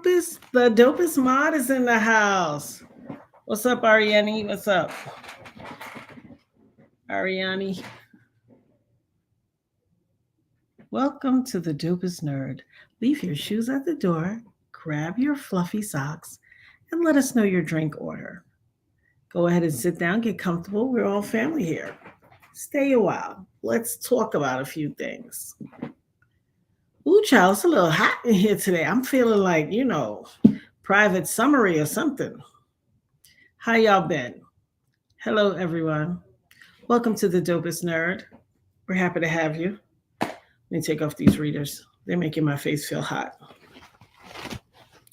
The dopest mod is in the house. What's up, Ariane? What's up? Ariane. Welcome to the Dopest Nerd. Leave your shoes at the door, grab your fluffy socks, and let us know your drink order. Go ahead and sit down, get comfortable. We're all family here. Stay a while. Let's talk about a few things. Ooh, child, it's a little hot in here today. I'm feeling like, private summary or something. How y'all been? Hello, everyone. Welcome to the Dopest Nerd. We're happy to have you. Let me take off these readers. They're making my face feel hot.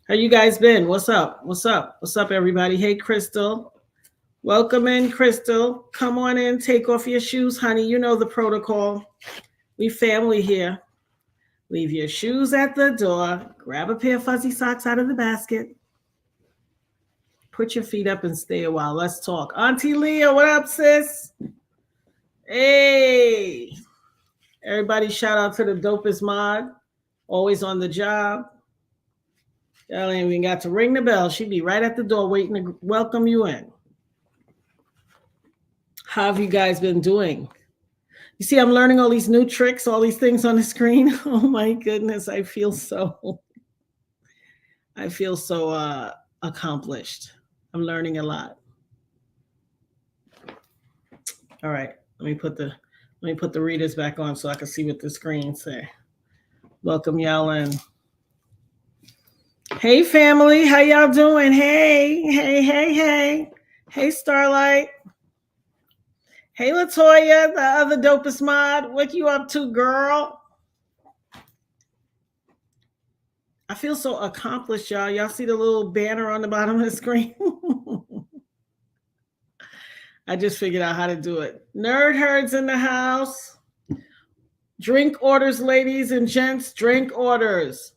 How you guys been? What's up? What's up? What's up, everybody? Hey, Crystal. Welcome in, Crystal. Come on in. Take off your shoes, honey. You know the protocol. We family here. Leave your shoes at the door. Grab a pair of fuzzy socks out of the basket. Put your feet up and stay a while. Let's talk. Auntie Leah, what up, sis? Hey. Everybody shout out to the dopest mod. Always on the job. Y'all ain't even got to ring the bell. She'd be right at the door waiting to welcome you in. How have you guys been doing? You see, I'm learning all these new tricks, all these things on the screen. Oh my goodness, I feel so accomplished. I'm learning a lot. All right, let me put the readers back on so I can see what the screen say. Welcome y'all in. Hey family, how y'all doing? Hey. Hey Starlight. Hey, Latoya, the other dopest mod. What you up to, girl? I feel so accomplished, y'all. Y'all see the little banner on the bottom of the screen? I just figured out how to do it. Nerd Herd's in the house. Drink orders, ladies and gents. Drink orders.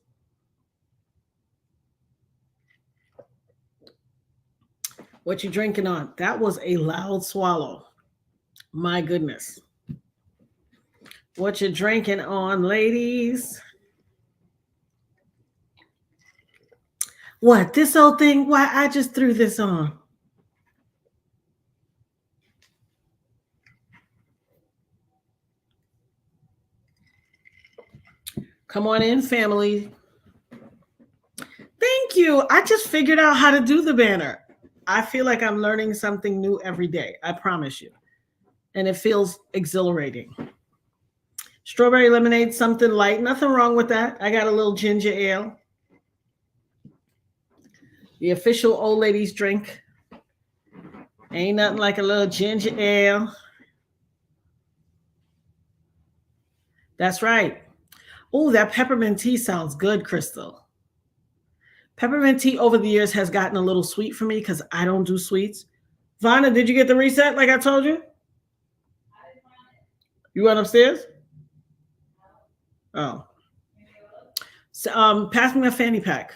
What you drinking on? That was a loud swallow. My goodness. What you drinking on, ladies? What, this old thing? Why, I just threw this on. Come on in, family. Thank you. I just figured out how to do the banner. I feel like I'm learning something new every day. I promise you. And it feels exhilarating. Strawberry lemonade, something light. Nothing wrong with that. I got a little ginger ale. The official old ladies drink. Ain't nothing like a little ginger ale. That's right. Oh, that peppermint tea sounds good, Crystal. Peppermint tea over the years has gotten a little sweet for me because I don't do sweets. Vanna, did you get the reset like I told you? You went upstairs? Oh. So, pass me a fanny pack.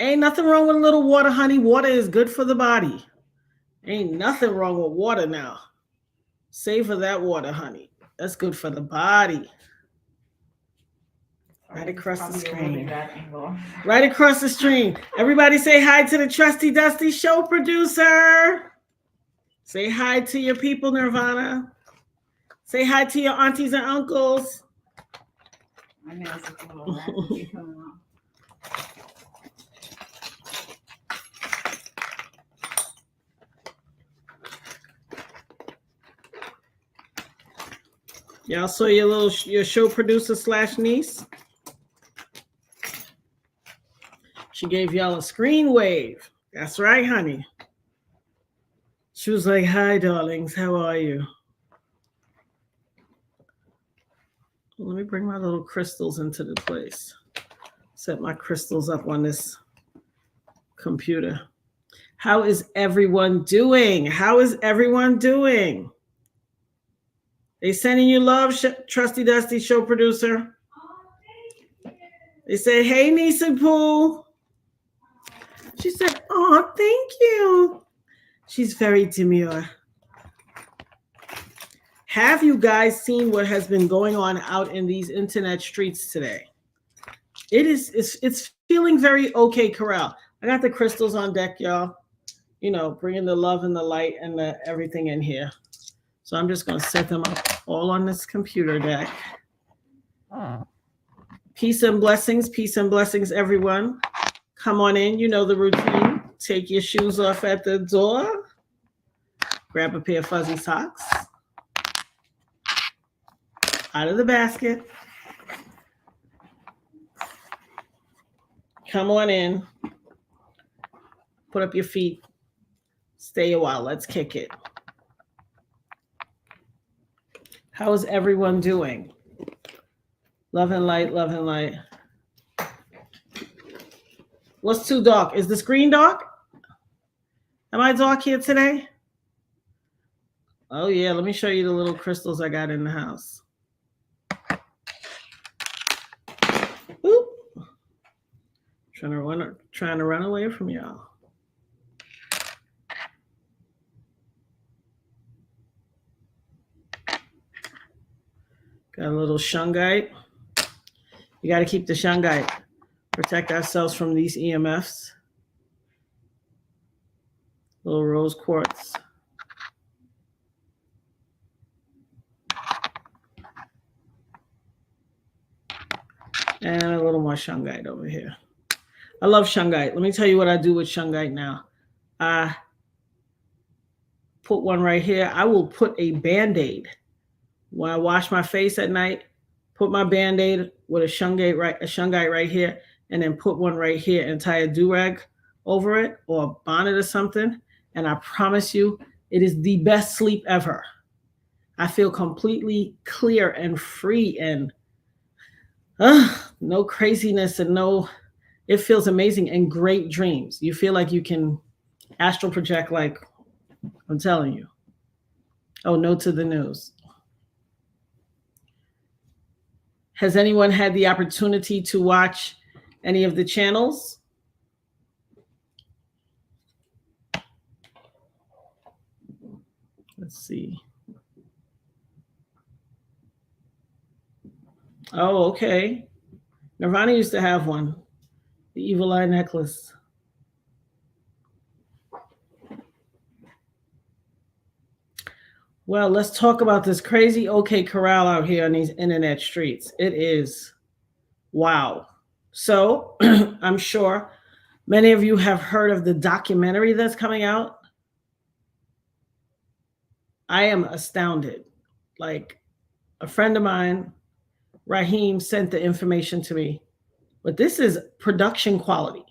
Ain't nothing wrong with a little water, honey. Water is good for the body. Ain't nothing wrong with water now. Savor that water, honey. That's good for the body. Right across the screen. Right across the screen. Everybody say hi to the Trusty Dusty show producer. Say hi to your people, Nirvana. Say hi to your aunties and uncles. Y'all saw your show producer / niece. She gave y'all a screen wave. That's right, honey. She was like, "Hi, darlings. How are you?" Let me bring my little crystals into the place. Set my crystals up on this computer. How is everyone doing? How is everyone doing? They sending you love, Trusty Dusty show producer. They say, "Hey, Nisa Pooh." She said, "Oh, thank you." She's very demure. Have you guys seen what has been going on out in these internet streets today? It's feeling very okay, Corral. I got the crystals on deck, y'all. You know, bringing the love and the light and the everything in here. So I'm just going to set them up all on this computer deck. Peace and blessings, everyone. Come on in. You know the routine. Take your shoes off at the door. Grab a pair of fuzzy socks out of the basket. Come on in. Put up your feet. Stay a while. Let's kick it. How is everyone doing? Love and light, love and light. What's too dark? Is the screen dark? Am I dark here today? Oh yeah, let me show you the little crystals I got in the house. Oop. Trying to run away from y'all. Got a little shungite. You got to keep the shungite. Protect ourselves from these EMFs. Little rose quartz. And a little more shungite over here. I love shungite. Let me tell you what I do with shungite now. I put one right here. I will put a Band-Aid. When I wash my face at night, put my Band-Aid with a shungite right here, and then put one right here and tie a do-rag over it or a bonnet or something. And I promise you, it is the best sleep ever. I feel completely clear and free and no craziness and it feels amazing and great dreams. You feel like you can astral project like I'm telling you. Oh, no to the news. Has anyone had the opportunity to watch any of the channels? Let's see. Oh, okay. Nirvana used to have one. The Evil Eye necklace. Well, let's talk about this crazy OK Corral out here on these internet streets. It is wow. So I'm sure many of you have heard of the documentary that's coming out. I am astounded. Like a friend of mine, Raheem, sent the information to me. But this is production quality.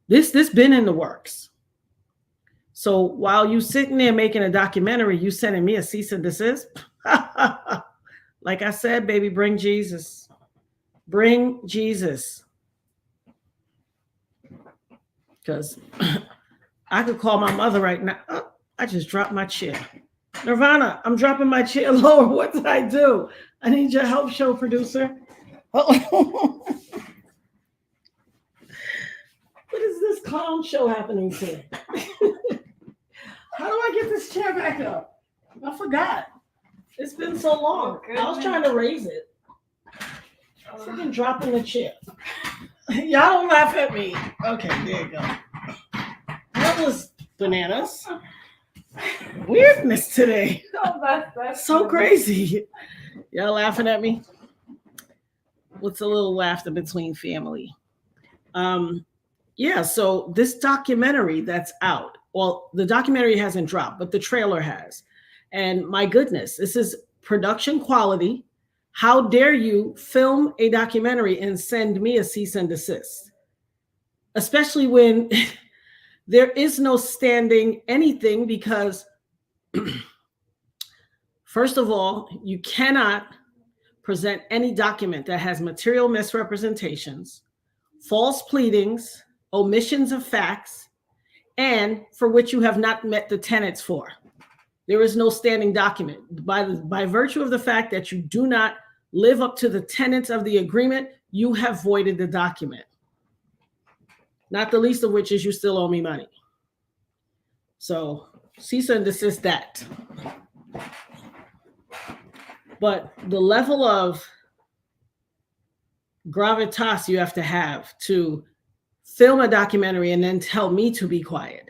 This been in the works. So while you sitting there making a documentary, you sending me a cease and desist. Like I said, baby, bring Jesus. Bring Jesus. Because I could call my mother right now. Oh, I just dropped my chair. Nirvana, I'm dropping my chair lower. What did I do? I need your help, show producer. Oh. What is this clown show happening to? How do I get this chair back up? I forgot. It's been so long. I was trying to raise it. Freaking dropping the chair. Y'all don't laugh at me. Okay, there you go. That was bananas. Weirdness today. Oh, that's so crazy. Y'all laughing at me? What's a little laughter between family? Yeah, so this documentary that's out, well, the documentary hasn't dropped, but the trailer has. And my goodness, this is production quality. How dare you film a documentary and send me a cease and desist? Especially when there is no standing anything because, first of all, you cannot present any document that has material misrepresentations, false pleadings, omissions of facts, and for which you have not met the tenets for. There is no standing document. By virtue of the fact that you do not live up to the tenets of the agreement, you have voided the document. Not the least of which is you still owe me money. So cease and desist that. But the level of gravitas you have to have to film a documentary and then tell me to be quiet.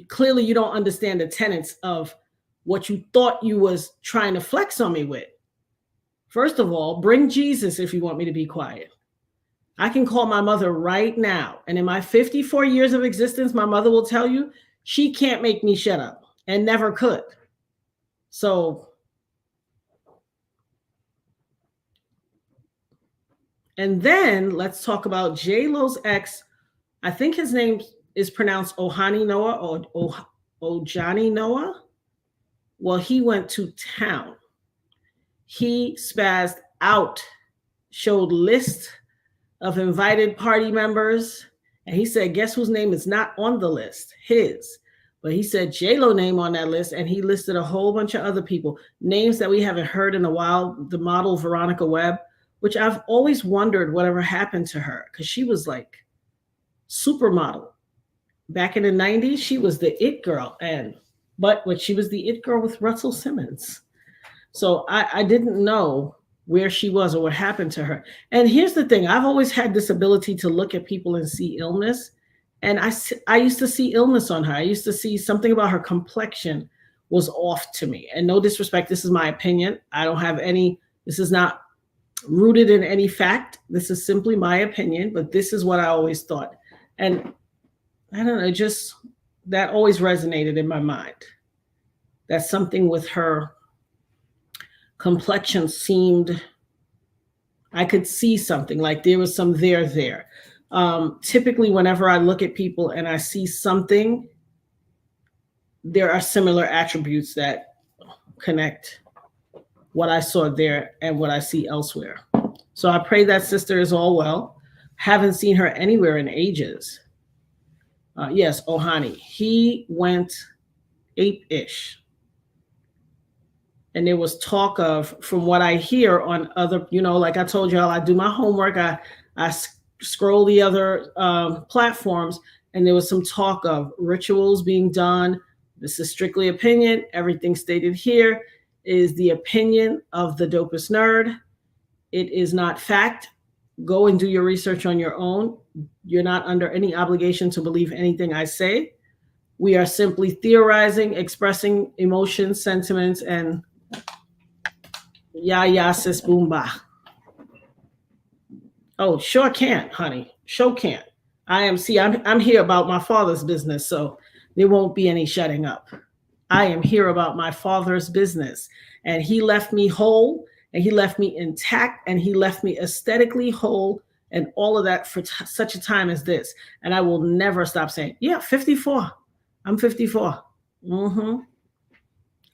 Clearly, you don't understand the tenets of what you thought you was trying to flex on me with. First of all, bring Jesus if you want me to be quiet. I can call my mother right now. And in my 54 years of existence, my mother will tell you she can't make me shut up and never could. So, and then let's talk about J-Lo's ex. I think his name is pronounced Ohani Noah or Ojani Noah. Well, he went to town. He spazzed out, showed lists of invited party members, and he said, guess whose name is not on the list? His. But he said J-Lo name on that list, and he listed a whole bunch of other people, names that we haven't heard in a while. The model Veronica Webb, which I've always wondered whatever happened to her, because she was like supermodel. Back in the 90s, she was the it girl, but she was the it girl with Russell Simmons. So I didn't know where she was or what happened to her. And here's the thing. I've always had this ability to look at people and see illness. And I used to see illness on her. I used to see something about her complexion was off to me. And no disrespect, this is my opinion. I don't have any, this is not rooted in any fact. This is simply my opinion, but this is what I always thought. And I don't know, just that always resonated in my mind. That something with her complexion seemed, I could see something, like there was some there. Typically, whenever I look at people and I see something, there are similar attributes that connect what I saw there and what I see elsewhere. So I pray that sister is all well. Haven't seen her anywhere in ages. Yes, Ohani. He went ape-ish. And there was talk of, from what I hear on other, like I told y'all, I do my homework. I scroll the other platforms, and there was some talk of rituals being done. This is strictly opinion. Everything stated here is the opinion of the Dopest Nerd. It is not fact. Go and do your research on your own. You're not under any obligation to believe anything I say. We are simply theorizing, expressing emotions, sentiments, and ya sis boom bah. Oh, sure can't, honey. Sure can't. I'm here about my father's business, so there won't be any shutting up. I am here about my father's business, and he left me whole, and he left me intact, and he left me aesthetically whole, and all of that for such a time as this. And I will never stop saying, yeah, 54. I'm 54. Mm-hmm.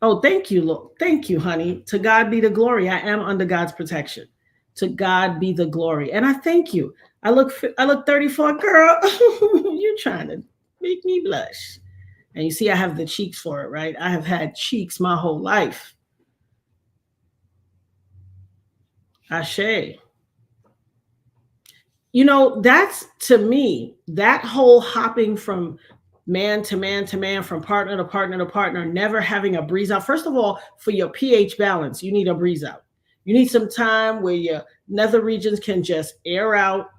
Oh, thank you, Lord. Thank you, honey. To God be the glory. I am under God's protection. To God be the glory. And I thank you. I look 34, girl. You're trying to make me blush. And you see, I have the cheeks for it, right? I have had cheeks my whole life. Ashe. That's, to me, that whole hopping from man to man to man, from partner to partner to partner, never having a breeze out. First of all, for your pH balance, you need a breeze out. You need some time where your nether regions can just air out.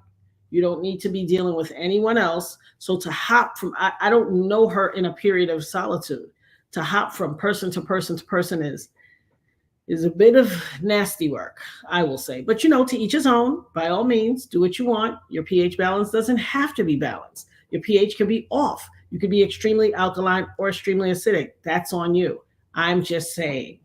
You don't need to be dealing with anyone else. So to hop from, I don't know her in a period of solitude. To hop from person to person to person is a bit of nasty work, I will say. But to each his own. By all means, do what you want. Your pH balance doesn't have to be balanced. Your pH can be off. You could be extremely alkaline or extremely acidic. That's on you. I'm just saying.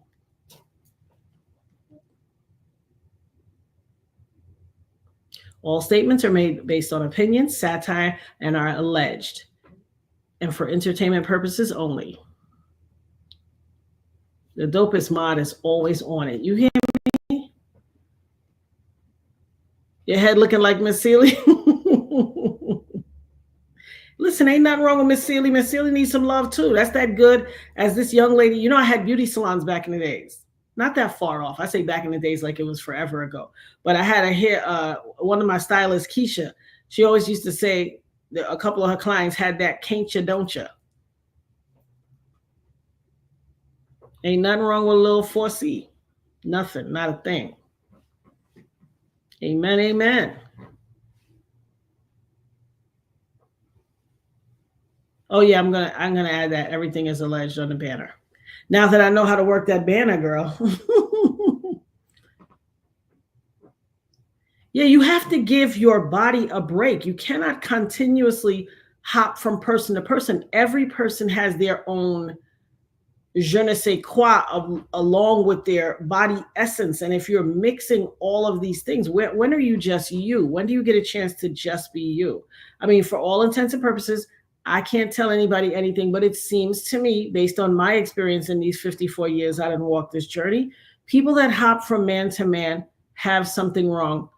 All statements are made based on opinion, satire, and are alleged, and for entertainment purposes only. The Dopest mod is always on it. You hear me? Your head looking like Miss Sealy? Listen, ain't nothing wrong with Miss Sealy. Miss Sealy needs some love too. That's that good as this young lady. I had beauty salons back in the days. Not that far off. I say back in the days like it was forever ago. But I had a hair, one of my stylists, Keisha, she always used to say that a couple of her clients had that can't ya, don't ya. Ain't nothing wrong with a little 4C. Nothing, not a thing. Amen, amen. Oh yeah, I'm gonna add that everything is alleged on the banner. Now that I know how to work that banner, girl. Yeah, you have to give your body a break. You cannot continuously hop from person to person. Every person has their own je ne sais quoi along with their body essence. And if you're mixing all of these things, when are you just you? When do you get a chance to just be you? I mean, for all intents and purposes, I can't tell anybody anything, but it seems to me, based on my experience in these 54 years I didn't walk this journey, people that hop from man to man have something wrong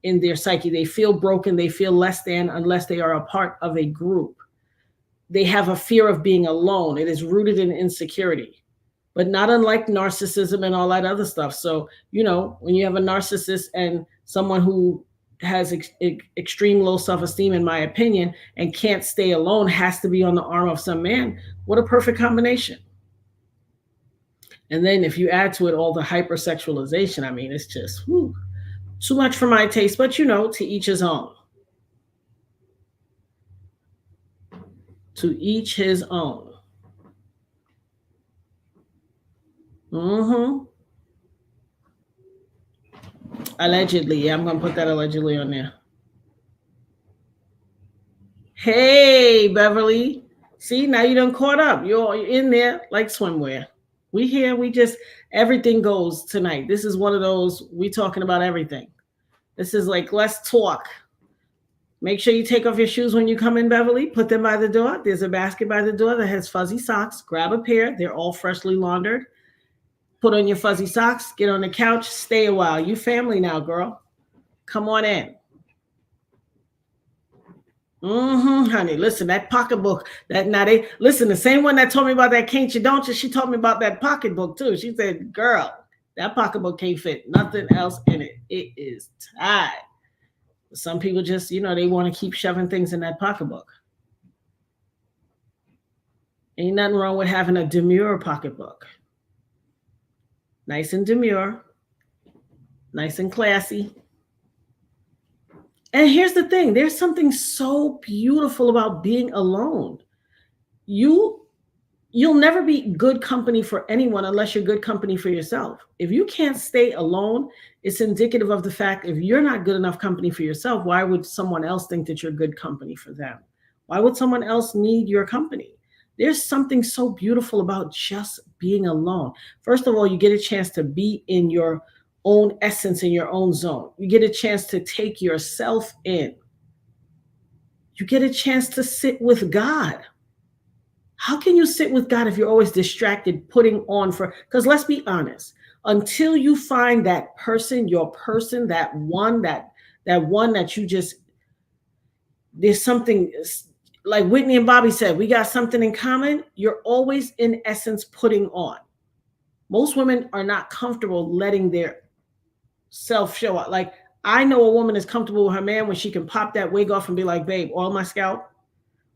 in their psyche. They feel broken, they feel less than unless they are a part of a group. They have a fear of being alone. It is rooted in insecurity, but not unlike narcissism and all that other stuff. So, when you have a narcissist and someone who has extreme low self-esteem, in my opinion, and can't stay alone, has to be on the arm of some man, what a perfect combination. And then if you add to it all the hypersexualization, I mean, it's just too much for my taste, but to each his own. To each his own. Mm-hmm. Allegedly. Yeah, I'm going to put that allegedly on there. Hey, Beverly. See, now you done caught up. You're in there like swimwear. We here, everything goes tonight. This is one of those, we talking about everything. This is like, let's talk. Make sure you take off your shoes when you come in, Beverly. Put them by the door. There's a basket by the door that has fuzzy socks. Grab a pair. They're all freshly laundered. Put on your fuzzy socks. Get on the couch. Stay a while. You family now, girl. Come on in. Honey. Listen, that pocketbook. The same one that told me about that can't you, don't you? She told me about that pocketbook too. She said, girl, that pocketbook can't fit nothing else in it. It is tight. Some people just, they want to keep shoving things in that pocketbook. Ain't nothing wrong with having a demure pocketbook. Nice and demure. Nice and classy. And here's the thing. There's something so beautiful about being alone. You'll never be good company for anyone unless you're good company for yourself. If you can't stay alone, it's indicative of the fact if you're not good enough company for yourself, why would someone else think that you're good company for them? Why would someone else need your company? There's something so beautiful about just being alone. First of all, you get a chance to be in your own essence, in your own zone. You get a chance to take yourself in. You get a chance to sit with God. How can you sit with God if you're always distracted putting on because let's be honest, until you find that person, that one that you just, there's something like Whitney and Bobby said, we got something in common. You're always in essence putting on. Most women are not comfortable letting their self show up. Like, I know a woman is comfortable with her man when she can pop that wig off and be like, babe, oil my scalp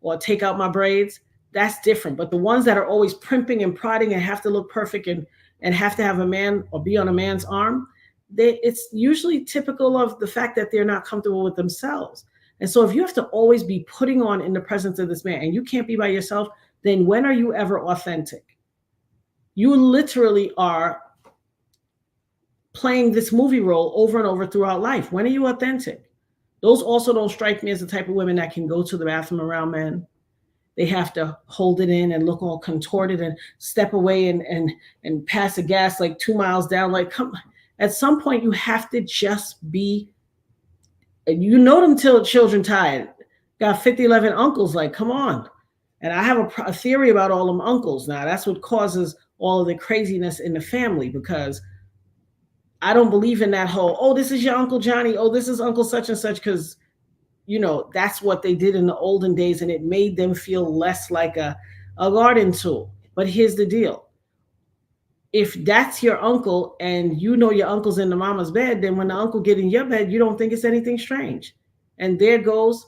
or take out my braids. That's different. But the ones that are always primping and prodding and have to look perfect and have to have a man or be on a man's arm, it's usually typical of the fact that they're not comfortable with themselves. And so if you have to always be putting on in the presence of this man and you can't be by yourself, then when are you ever authentic? You literally are playing this movie role over and over throughout life. When are you authentic? Those also don't strike me as the type of women that can go to the bathroom around men. They have to hold it in and look all contorted and step away and pass the gas like 2 miles down. Like, come, at some point you have to just be, them till children tired. Got 50-11 uncles, like, come on. And I have a theory about all them uncles now. That's what causes all of the craziness in the family, because I don't believe in that whole, oh, this is your Uncle Johnny. Oh, this is Uncle such and such, because that's what they did in the olden days, and it made them feel less like a garden tool. But here's the deal. If that's your uncle and your uncle's in the mama's bed, then when the uncle get in your bed, you don't think it's anything strange. And there goes,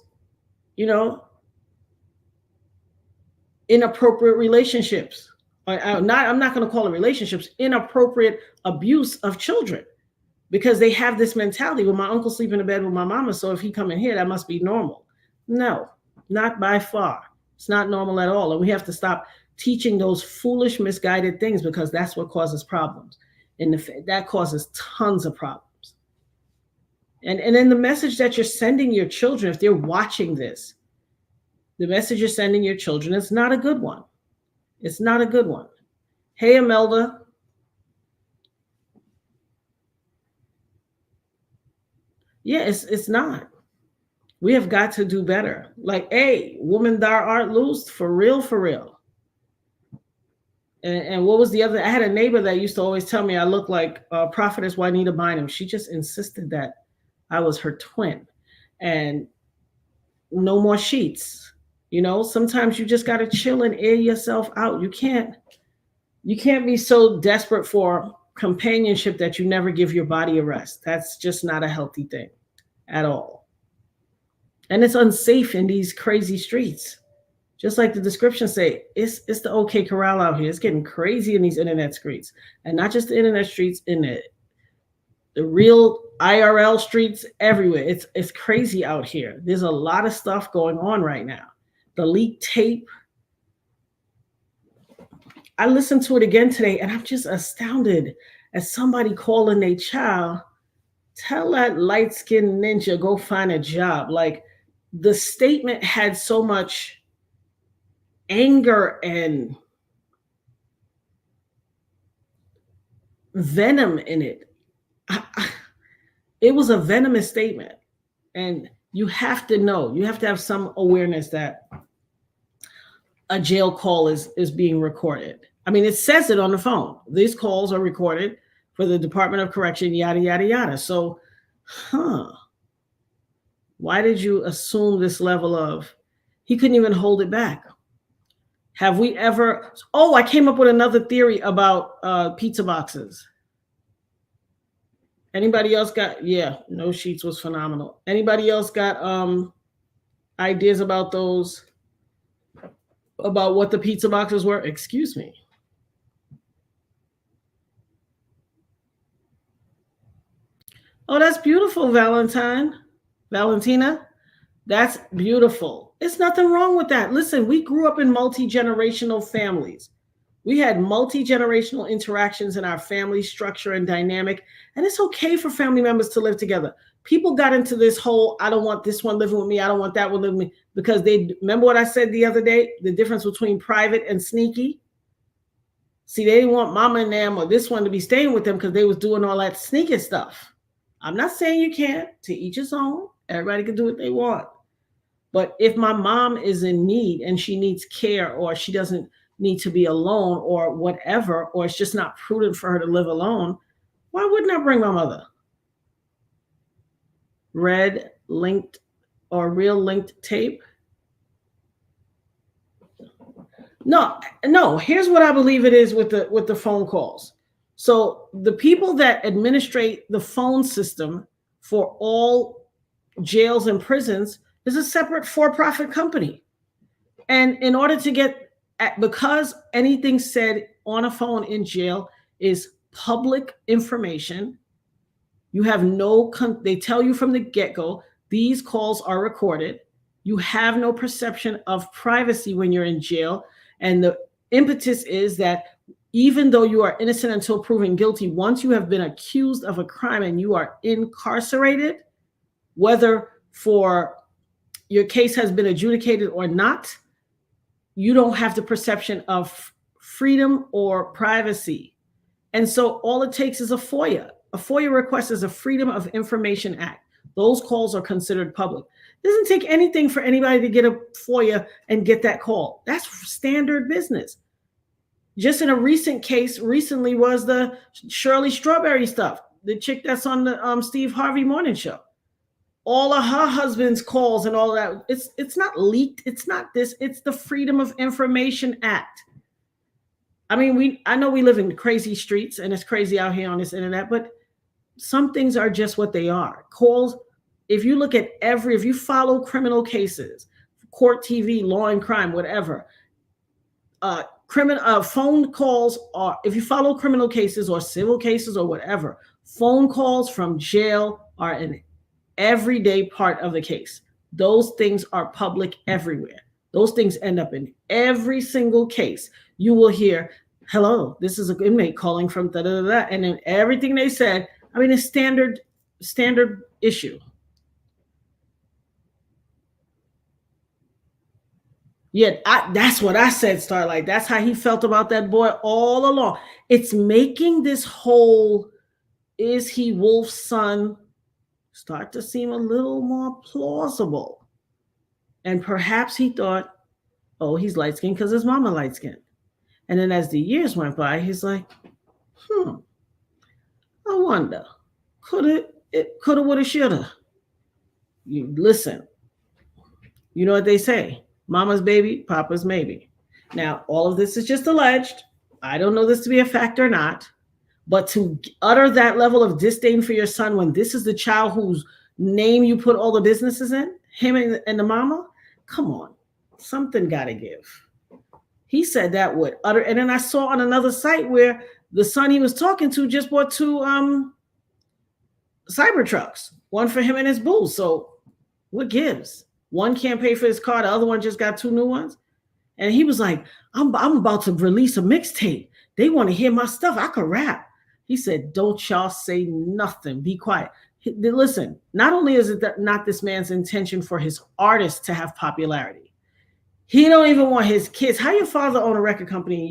inappropriate relationships. I'm not going to call it relationships, inappropriate abuse of children. because they have this mentality. Well, my uncle sleep in the bed with my mama, so if he come in here, that must be normal. No, not by far. It's not normal at all. And we have to stop teaching those foolish, misguided things, because that's what causes problems. And that causes tons of problems. And then the message that you're sending your children, if they're watching this, the message you're sending your children is not a good one. It's not a good one. Hey, Imelda. Yeah, it's not. We have got to do better. Like, hey, woman thou art loosed, for real, for real. And what was the other? I had a neighbor that used to always tell me I look like Prophetess Juanita Bynum. She just insisted that I was her twin. And no more sheets. You know, sometimes you just got to chill and air yourself out. You can't be so desperate for companionship that you never give your body a rest. That's just not a healthy thing at all. And it's unsafe in these crazy streets. Just like the description say, it's the OK Corral out here. It's getting crazy in these internet streets. And not just the internet streets, in the real IRL streets everywhere. It's crazy out here. There's a lot of stuff going on right now. The leaked tape. I listened to it again today, and I'm just astounded at somebody calling their child, tell that light-skinned ninja go find a job. Like, the statement had so much anger and venom in it. It was a venomous statement. And you have to know, you have to have some awareness that a jail call is being recorded. I mean, it says it on the phone. These calls are recorded for the Department of Correction, yada, yada, yada. So, why did you assume this level of, he couldn't even hold it back? Have we ever, I came up with another theory about pizza boxes. Anybody else got, no sheets was phenomenal. Anybody else got ideas about those, about what the pizza boxes were? Excuse me. Oh, that's beautiful, Valentina. That's beautiful. It's nothing wrong with that. Listen, we grew up in multi-generational families. We had multi-generational interactions in our family structure and dynamic, and it's okay for family members to live together. People got into this whole, I don't want this one living with me, I don't want that one living with me, because they, remember what I said the other day, the difference between private and sneaky? See, they didn't want mama and them or this one to be staying with them because they was doing all that sneaky stuff. I'm not saying you can't, to each his own. Everybody can do what they want. But if my mom is in need and she needs care, or she doesn't need to be alone, or whatever, or it's just not prudent for her to live alone, why wouldn't I bring my mother? Red linked or real linked tape? No. Here's what I believe it is with the phone calls. So the people that administrate the phone system for all jails and prisons is a separate for-profit company. And in order to get, because anything said on a phone in jail is public information, you have they tell you from the get-go, these calls are recorded. You have no perception of privacy when you're in jail. And the impetus is that even though you are innocent until proven guilty, once you have been accused of a crime and you are incarcerated, whether for your case has been adjudicated or not, you don't have the perception of freedom or privacy. And so all it takes is a FOIA. A FOIA request is a Freedom of Information Act. Those calls are considered public. It doesn't take anything for anybody to get a FOIA and get that call. That's standard business. Just in a recent case, recently was the Shirley Strawberry stuff, the chick that's on the Steve Harvey Morning Show. All of her husband's calls and all of that. It's not leaked. It's not this. It's the Freedom of Information Act. I mean, I know we live in crazy streets and it's crazy out here on this internet, but some things are just what they are. Calls, if you look at if you follow criminal cases, court TV, law and crime, whatever, phone calls are, if you follow criminal cases or civil cases or whatever, Phone calls from jail are an everyday part of the case. Those things are public everywhere. Those things end up in every single case. You will hear, hello, this is an inmate calling from da da da da. And then everything they said, I mean, it's standard issue. Yet that's what I said, Starlight. That's how he felt about that boy all along. It's making this whole is he Wolf's son start to seem a little more plausible. And perhaps he thought, oh, he's light skinned because his mama light skinned. And then as the years went by, he's like, I wonder, coulda, woulda, shoulda. You listen, you know what they say, mama's baby, papa's maybe. Now, all of this is just alleged. I don't know this to be a fact or not. But to utter that level of disdain for your son when this is the child whose name you put all the businesses in, him and the mama, come on, something got to give. He said that would utter. And then I saw on another site where the son he was talking to just bought 2 Cybertrucks, one for him and his boo. So what gives? One can't pay for his car, the other one just got 2 new ones. And he was like, I'm about to release a mixtape. They want to hear my stuff. I could rap. He said, don't y'all say nothing. Be quiet. Listen, not only is it not this man's intention for his artists to have popularity, he don't even want his kids. How your father own a record company and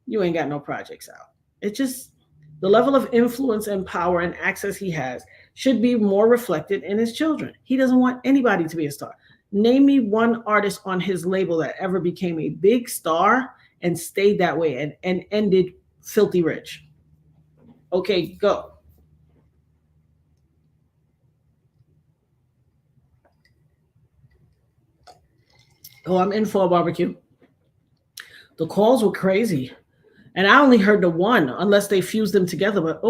you ain't got no projects out? It just, the level of influence and power and access he has should be more reflected in his children. He doesn't want anybody to be a star. Name me one artist on his label that ever became a big star and stayed that way and ended filthy rich. Okay, go. Oh, I'm in for a barbecue. The calls were crazy. And I only heard the one, unless they fused them together. But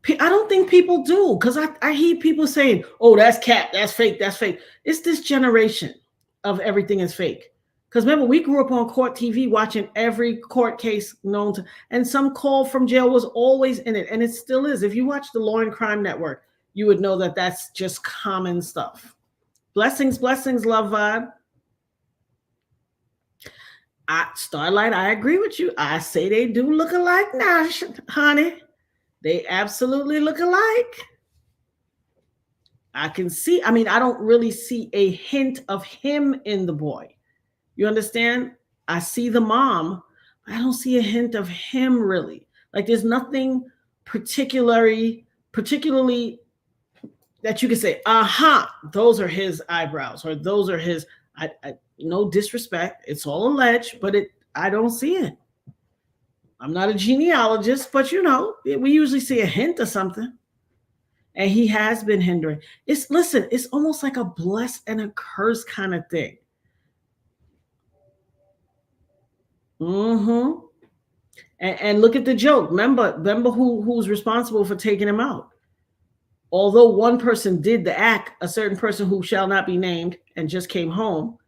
I don't think people do, because I hear people saying, oh, that's cat, that's fake, that's fake. It's this generation of everything is fake. Because remember, we grew up on court TV watching every court case known to, and some call from jail was always in it, and it still is. If you watch the Law and Crime Network, you would know that that's just common stuff. Blessings, love vibe. Starlight, I agree with you. I say they do look alike now, honey. They absolutely look alike. I can see, I mean, I don't really see a hint of him in the boy. You understand? I see the mom, but I don't see a hint of him really. Like there's nothing particularly that you can say, those are his eyebrows or those are his, no disrespect. It's all alleged, but I don't see it. I'm not a genealogist, but you know, we usually see a hint of something. And he has been hindering. It's almost like a bless and a curse kind of thing. And look at the joke. Remember who's responsible for taking him out. Although one person did the act, a certain person who shall not be named and just came home,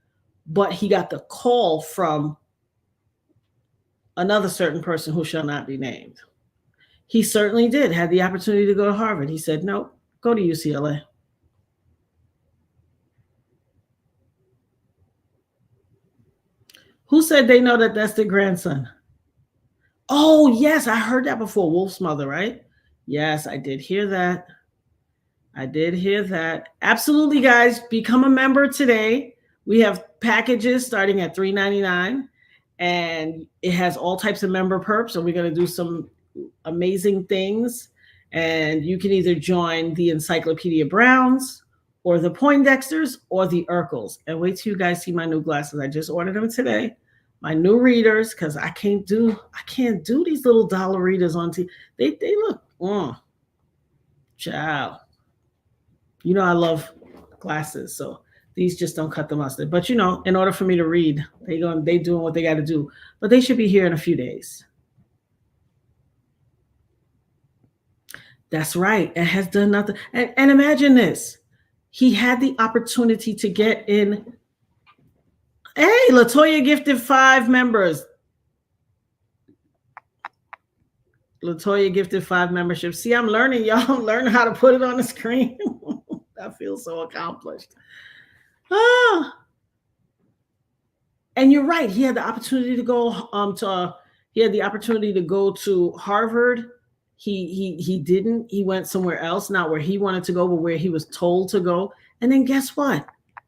but he got the call from another certain person who shall not be named. He certainly did, had the opportunity to go to Harvard. He said, no, go to UCLA. Who said they know that that's their grandson? Oh, yes, I heard that before. Wolf's mother, right? Yes, I did hear that. Absolutely, guys, become a member today. We have packages starting at $3.99, and it has all types of member perks. So we're going to do some amazing things. And you can either join the Encyclopedia Browns or the Poindexters or the Urkels. And wait till you guys see my new glasses. I just ordered them today. My new readers, because I can't do these little dollar readers on TV. They look, child. You know I love glasses, so these just don't cut the mustard. But you know, in order for me to read, they doing what they got to do. But they should be here in a few days. That's right. It has done nothing. And imagine this. He had the opportunity to get in. Hey, Latoya gifted 5 members. Latoya gifted 5 memberships. See, I'm learning, y'all. I'm learning how to put it on the screen. I feel so accomplished. Ah. And you're right. He had the opportunity to go he had the opportunity to go to Harvard. He didn't. He went somewhere else, not where he wanted to go, but where he was told to go. And then guess what?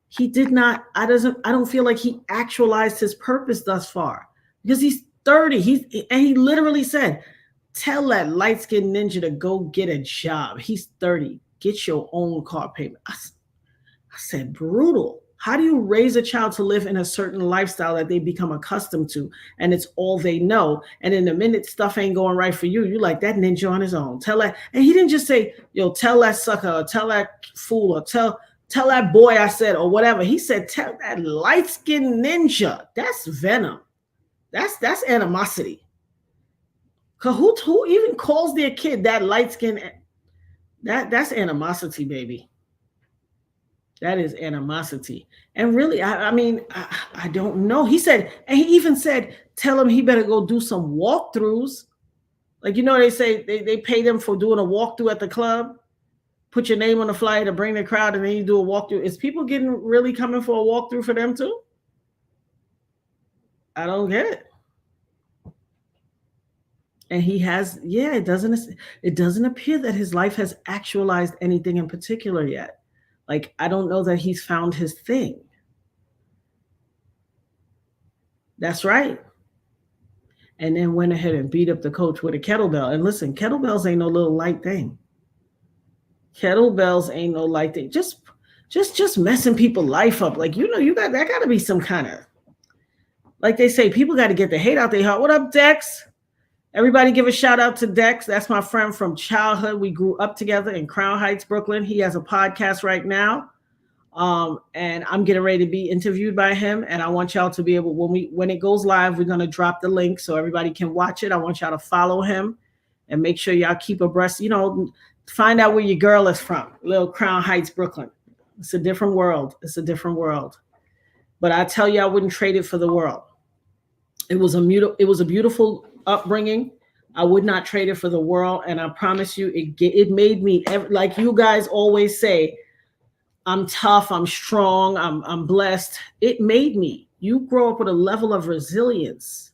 He did not. I don't feel like he actualized his purpose thus far because he's 30. He literally said, "Tell that light-skinned ninja to go get a job." He's 30. Get your own car payment. I said, brutal. How do you raise a child to live in a certain lifestyle that they become accustomed to and it's all they know? And in a minute, stuff ain't going right for you. You like that ninja on his own. Tell that. And he didn't just say, yo, tell that sucker or tell that fool or tell that boy I said or whatever. He said, tell that light-skinned ninja. That's venom. That's animosity. Cause who even calls their kid that light-skinned? That's animosity, baby. That is animosity. And really, I mean, I don't know. He said, and he even said, tell him he better go do some walkthroughs. Like, you know, they say they pay them for doing a walkthrough at the club. Put your name on the flyer to bring the crowd, and then you do a walkthrough. Is people getting really coming for a walkthrough for them too? I don't get it. And he has, it doesn't appear that his life has actualized anything in particular yet. Like, I don't know that he's found his thing. That's right. And then went ahead and beat up the coach with a kettlebell. And listen, kettlebells ain't no little light thing. Kettlebells ain't no light thing. Just messing people's life up. Like, you know, that got to be some kind of, like they say, people got to get the hate out their heart. What up, Dex? Everybody give a shout out to Dex. That's my friend from childhood. We grew up together in Crown Heights, Brooklyn. He has a podcast right now. And I'm getting ready to be interviewed by him. And I want y'all to be able, when it goes live, we're going to drop the link so everybody can watch it. I want y'all to follow him and make sure y'all keep abreast, you know, find out where your girl is from. Little Crown Heights, Brooklyn. It's a different world. It's a different world. But I tell you, I wouldn't trade it for the world. It was a beautiful upbringing. I would not trade it for the world. And I promise you, it made me, like you guys always say, I'm tough, I'm strong, I'm blessed. It made me. You grow up with a level of resilience.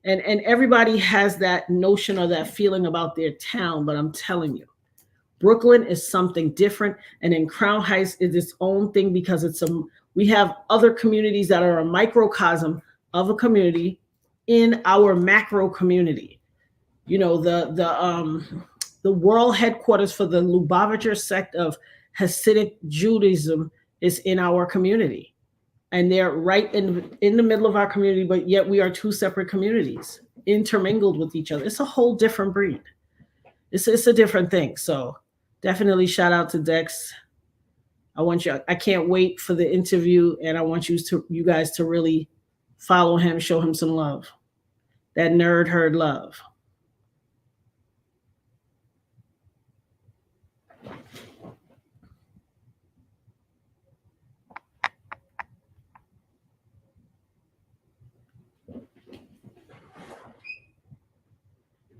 And everybody has that notion or that feeling about their town, but I'm telling you, Brooklyn is something different. And in Crown Heights is its own thing because we have other communities that are a microcosm of a community in our macro community. You know, the world headquarters for the Lubavitcher sect of Hasidic Judaism is in our community. And they're right in the middle of our community, but yet we are two separate communities intermingled with each other. It's a whole different breed. It's a different thing. So definitely shout out to Dex. I can't wait for the interview, and I want you guys to really follow him, show him some love. That nerd herd love.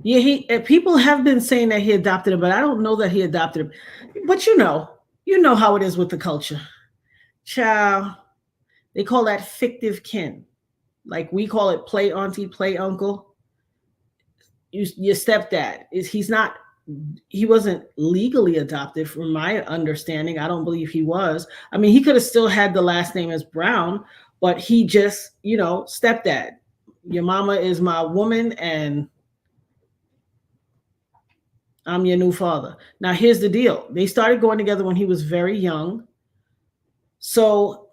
Yeah, people have been saying that he adopted him, but I don't know that he adopted him. But you know how it is with the culture. Child, they call that fictive kin. Like we call it play auntie, play uncle. Your stepdad he wasn't legally adopted from my understanding. I don't believe he was. I mean, he could have still had the last name as Brown, but he just, stepdad. Your mama is my woman and I'm your new father. Now, here's the deal. They started going together when he was very young. So,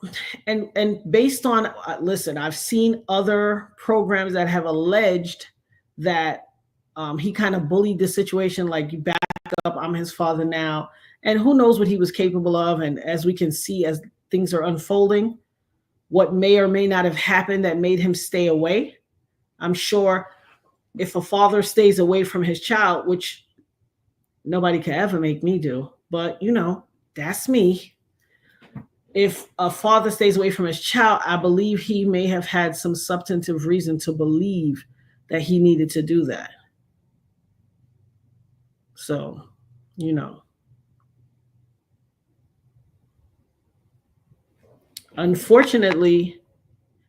and based on, listen, I've seen other programs that have alleged that he kind of bullied the situation, like, you back up, I'm his father now. And who knows what he was capable of. And as we can see, as things are unfolding, what may or may not have happened that made him stay away. I'm sure if a father stays away from his child, which nobody could ever make me do, but that's me. If a father stays away from his child, I believe he may have had some substantive reason to believe that he needed to do that. So, unfortunately,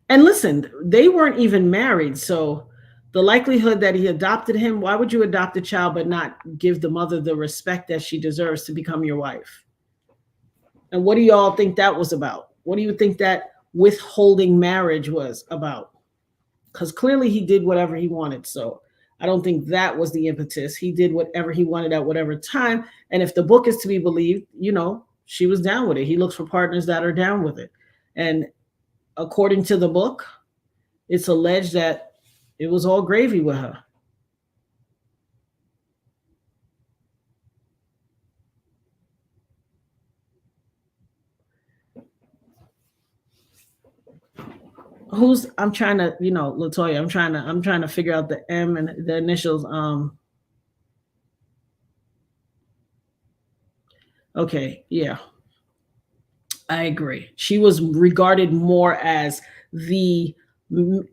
and listen, they weren't even married. So the likelihood that he adopted him, why would you adopt a child but not give the mother the respect that she deserves to become your wife? And what do y'all think that was about? What do you think that withholding marriage was about? Because clearly he did whatever he wanted. So I don't think that was the impetus. He did whatever he wanted at whatever time. And if the book is to be believed, she was down with it. He looks for partners that are down with it. And according to the book, it's alleged that it was all gravy with her. I'm trying to, Latoya, I'm trying to figure out the M and the initials. Okay, yeah. I agree. She was regarded more as the,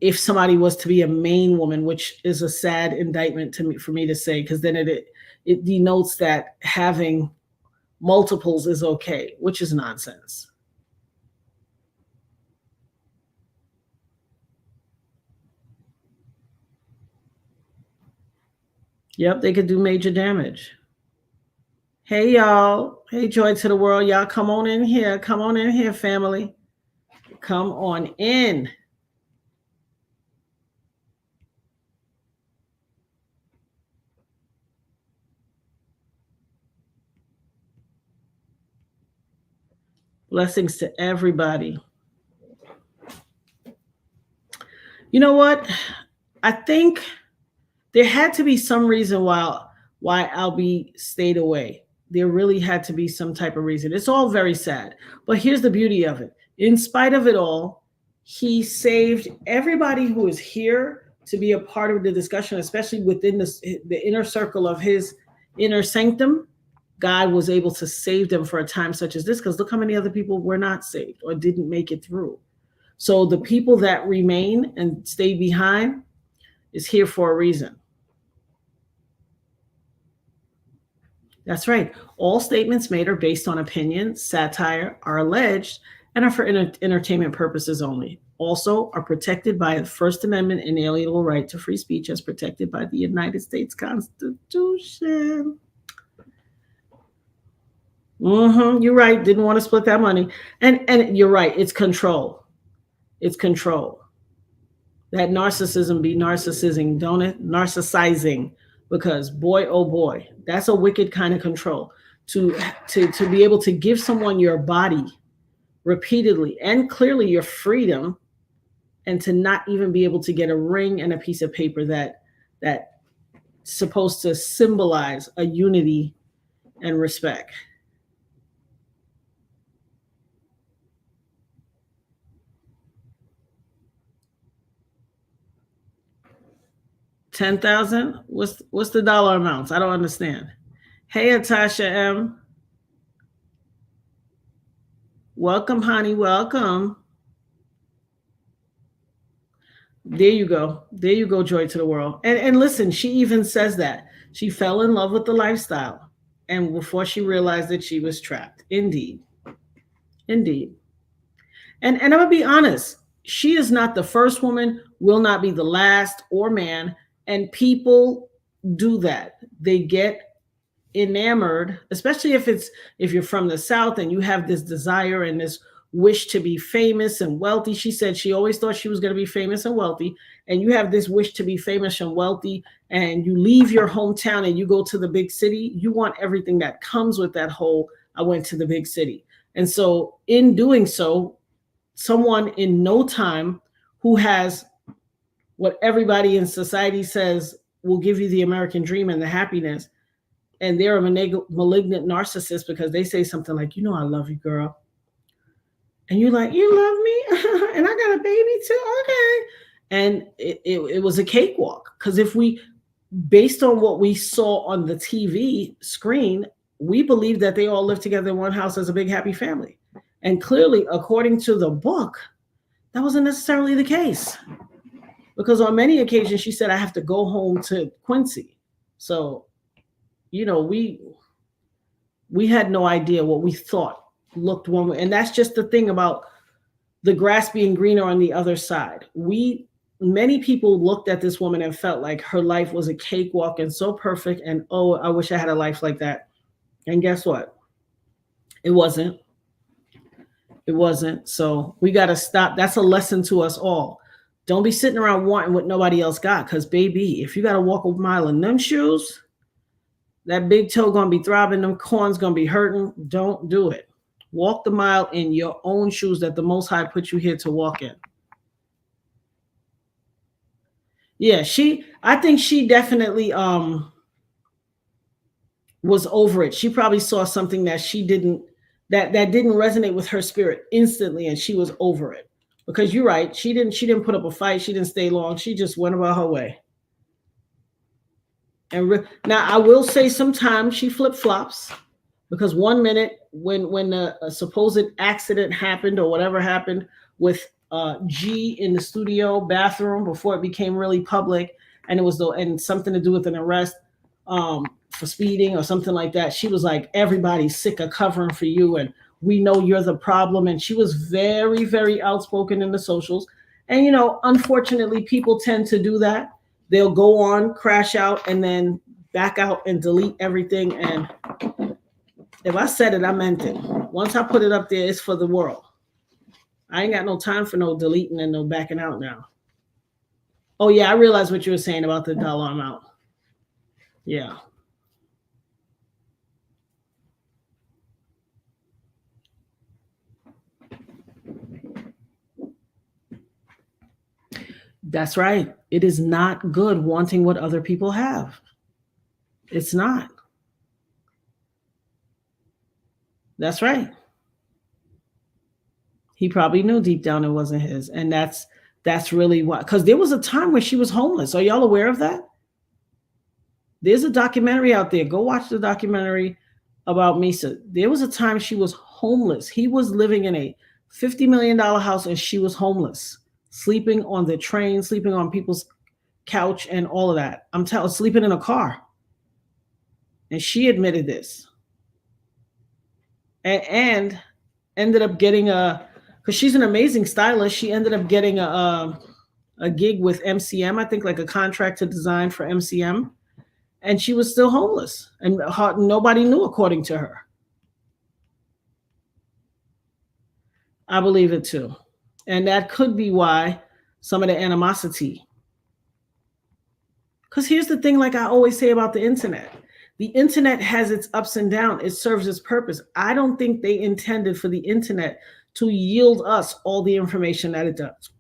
if somebody was to be a main woman, which is a sad indictment to me for me to say, because then it denotes that having multiples is okay, which is nonsense. Yep, they could do major damage. Hey y'all. Hey, joy to the world. Y'all come on in here. Come on in here, family. Come on in. Blessings to everybody. You know what? I think there had to be some reason why Albie stayed away. There really had to be some type of reason. It's all very sad. But here's the beauty of it. In spite of it all, he saved everybody who is here to be a part of the discussion, especially within the inner circle of his inner sanctum. God was able to save them for a time such as this, because look how many other people were not saved or didn't make it through. So the people that remain and stay behind is here for a reason. That's right. All statements made are based on opinion, satire, are alleged, and are for entertainment purposes only. Also, are protected by the First Amendment inalienable right to free speech as protected by the United States Constitution. You're right. Didn't want to split that money. And you're right. It's control. It's control. That narcissism be narcissizing, don't it? Narcissizing. Because boy, oh boy, that's a wicked kind of control. To be able to give someone your body repeatedly and clearly your freedom, and to not even be able to get a ring and a piece of paper that supposed to symbolize a unity and respect. $10,000? What's the dollar amounts? I don't understand. Hey, Atasha M. Welcome, honey. Welcome. There you go. There you go, joy to the world. And listen, she even says that. She fell in love with the lifestyle. And before she realized that she was trapped. Indeed. Indeed. And I'm going to be honest. She is not the first woman, will not be the last or man. And people do that. They get enamored, especially if you're from the South and you have this desire and this wish to be famous and wealthy. She said she always thought she was going to be famous and wealthy, and you have this wish to be famous and wealthy, and you leave your hometown and you go to the big city. You want everything that comes with that whole I went to the big city. And so in doing so, someone in no time who has what everybody in society says will give you the American dream and the happiness, and they're a malignant narcissist because they say something like, I love you, girl. And you're like, you love me? And I got a baby too? Okay. And it was a cakewalk. Because based on what we saw on the TV screen, we believed that they all lived together in one house as a big happy family. And clearly, according to the book, that wasn't necessarily the case. Because on many occasions, she said, I have to go home to Quincy. So, we had no idea what we thought looked one way. And that's just the thing about the grass being greener on the other side. Many people looked at this woman and felt like her life was a cakewalk and so perfect. And oh, I wish I had a life like that. And guess what? It wasn't. It wasn't. So we got to stop. That's a lesson to us all. Don't be sitting around wanting what nobody else got. Because, baby, if you got to walk a mile in them shoes, that big toe going to be throbbing, them corns going to be hurting. Don't do it. Walk the mile in your own shoes that the Most High put you here to walk in. Yeah, I think she definitely was over it. She probably saw something that she didn't, that didn't resonate with her spirit instantly, and she was over it. Because you're right, she didn't put up a fight, she didn't stay long, she just went about her way. And now I will say sometimes she flip-flops, because one minute when a supposed accident happened or whatever happened with G in the studio bathroom before it became really public, and it was and something to do with an arrest for speeding or something like that, she was like, everybody's sick of covering for you and we know you're the problem. And she was very, very outspoken in the socials. And, unfortunately, people tend to do that. They'll go on, crash out, and then back out and delete everything. And if I said it, I meant it. Once I put it up there, it's for the world. I ain't got no time for no deleting and no backing out now. Oh, yeah, I realized what you were saying about the dollar amount. Yeah. That's right. It is not good wanting what other people have. It's not. That's right. He probably knew deep down it wasn't his. And that's really why. Because there was a time where she was homeless. Are y'all aware of that? There's a documentary out there. Go watch the documentary about Misa. There was a time she was homeless. He was living in a $50 million house and she was homeless, sleeping on the train, sleeping on people's couch and all of that. Sleeping in a car. And she admitted this. And ended up getting because she's an amazing stylist, she ended up getting a gig with MCM, I think, like a contract to design for MCM. And she was still homeless and nobody knew, according to her. I believe it too. And that could be why some of the animosity. Because here's the thing, like I always say about the internet. The internet has its ups and downs. It serves its purpose. I don't think they intended for the internet to yield us all the information that it does.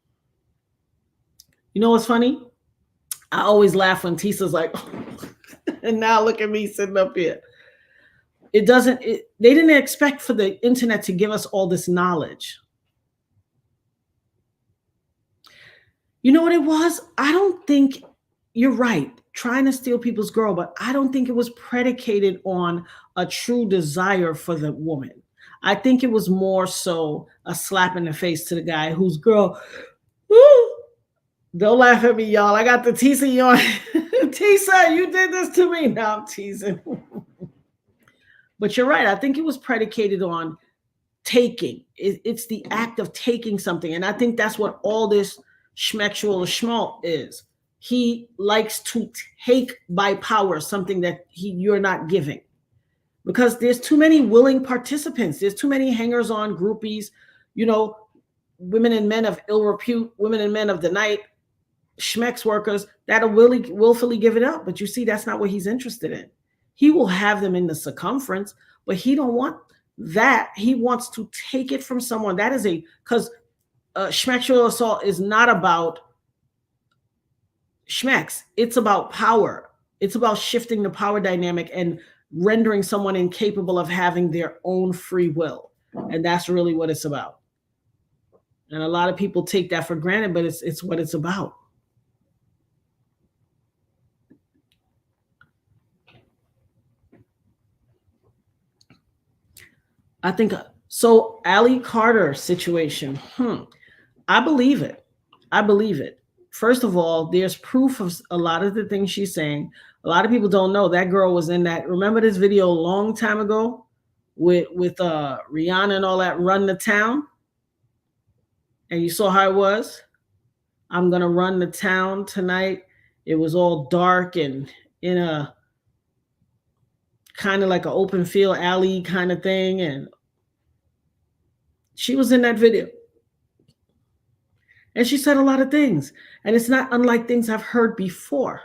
You know what's funny? I always laugh when Tisa's like, and now look at me sitting up here. They didn't expect for the internet to give us all this knowledge. You know what it was? I don't think, you're right, trying to steal people's girl, but I don't think it was predicated on a true desire for the woman. I think it was more so a slap in the face to the guy whose girl, woo, don't laugh at me, y'all. I got the teasing on. Tisa, you did this to me. No, I'm teasing. But you're right. I think it was predicated on taking. It's the act of taking something. And I think that's what all this schmexual or schmaltz is. He likes to take by power something that you're not giving. Because there's too many willing participants. There's too many hangers-on, groupies, women and men of ill repute, women and men of the night, schmex workers that'll willfully give it up. But you see, that's not what he's interested in. He will have them in the circumference, but he don't want that. He wants to take it from someone. That is because schmexual assault is not about schmex. It's about power. It's about shifting the power dynamic and rendering someone incapable of having their own free will. And that's really what it's about. And a lot of people take that for granted, but it's what it's about. I think Ali Carter situation. I believe it. first of all, there's proof of a lot of the things she's saying. A lot of people don't know that girl was in that. Remember this video a long time ago with Rihanna and all that, Run the Town? And you saw how it was? I'm gonna run the town tonight. It was all dark and in a kind of like an open field alley kind of thing. And she was in that video. And she said a lot of things. And it's not unlike things I've heard before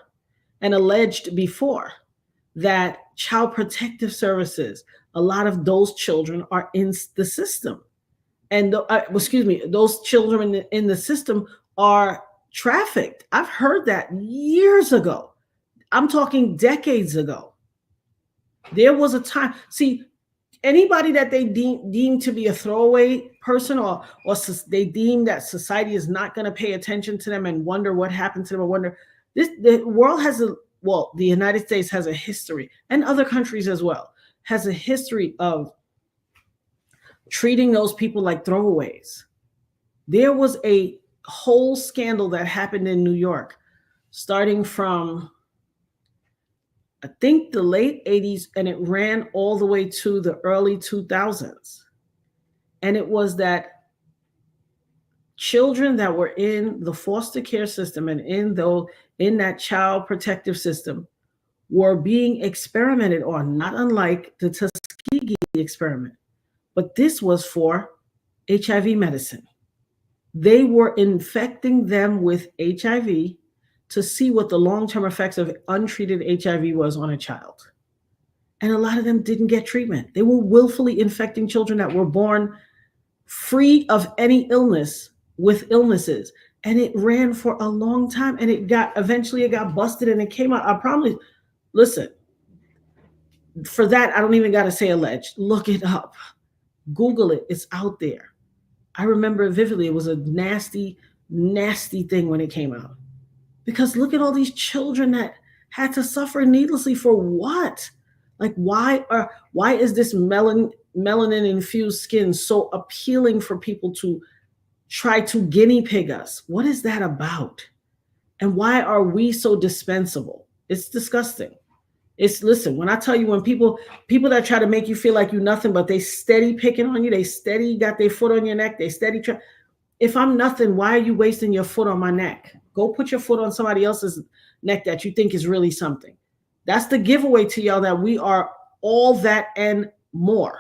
and alleged before, that child protective services, a lot of those children are in the system. And those children in the system are trafficked. I've heard that years ago. I'm talking decades ago. There was a time. See, anybody that they deem to be a throwaway person, or they deem that society is not going to pay attention to them and wonder what happened to them, or wonder the world has the United States has a history, and other countries as well, has a history of treating those people like throwaways. There was a whole scandal that happened in New York, starting from, I think, the late 80s, and it ran all the way to the early 2000s. And it was that children that were in the foster care system and in that child protective system were being experimented on, not unlike the Tuskegee experiment. But this was for HIV medicine. They were infecting them with HIV to see what the long-term effects of untreated HIV was on a child. And a lot of them didn't get treatment. They were willfully infecting children that were born free of any illness with illnesses. And it ran for a long time, and eventually it got busted and it came out. I promise, listen, for that, I don't even got to say alleged. Look it up. Google it. It's out there. I remember it vividly. It was a nasty, nasty thing when it came out. Because look at all these children that had to suffer needlessly for what? Like, why is this melanin infused skin so appealing for people to try to guinea pig us? What is that about? And why are we so dispensable? It's disgusting. Listen, when I tell you, when people that try to make you feel like you're nothing, but they steady picking on you, they steady got their foot on your neck, they steady try. If I'm nothing, why are you wasting your foot on my neck? Go put your foot on somebody else's neck that you think is really something. That's the giveaway to y'all, that we are all that and more.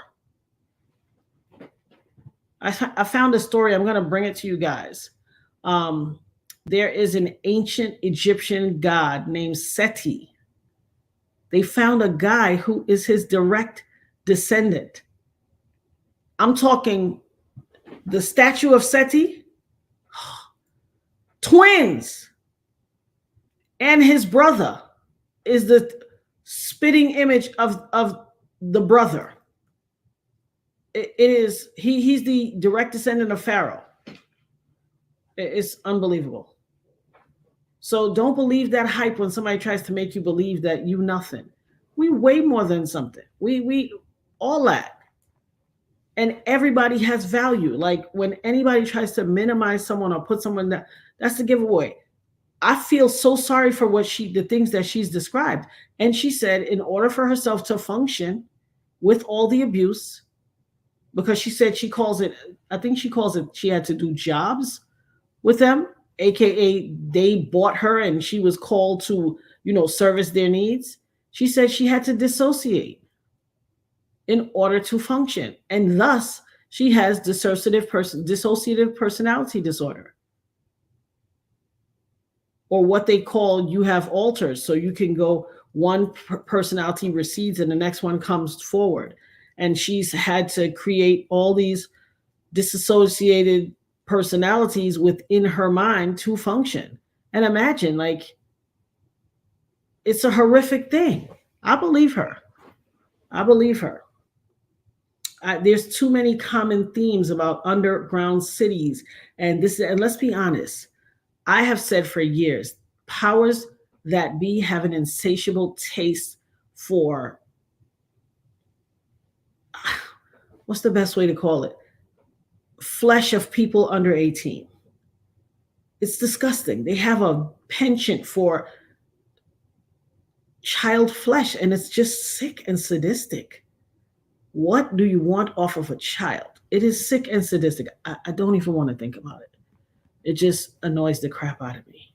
I found a story. I'm going to bring it to you guys. There is an ancient Egyptian god named Seti. They found a guy who is his direct descendant. I'm talking the statue of Seti, twins, and his brother is the spitting image of the brother. He's the direct descendant of Pharaoh. It's unbelievable. So don't believe that hype when somebody tries to make you believe that you nothing. We way more than something. We all that. And everybody has value. Like, when anybody tries to minimize someone or put someone that, that's the giveaway. I feel so sorry for the things that she's described. And she said, in order for herself to function with all the abuse, because she said she had to do jobs with them, AKA they bought her and she was called to, service their needs. She said she had to dissociate in order to function. And thus she has dissociative personality disorder. Or what they call, you have alters. So you can go, one personality recedes and the next one comes forward. And she's had to create all these disassociated personalities within her mind to function. And imagine, like, it's a horrific thing. I believe her. There's too many common themes about underground cities. And let's be honest, I have said for years, powers that be have an insatiable taste for, what's the best way to call it? Flesh of people under 18. It's disgusting. They have a penchant for child flesh, and it's just sick and sadistic. What do you want off of a child? It is sick and sadistic. I don't even want to think about it. It just annoys the crap out of me.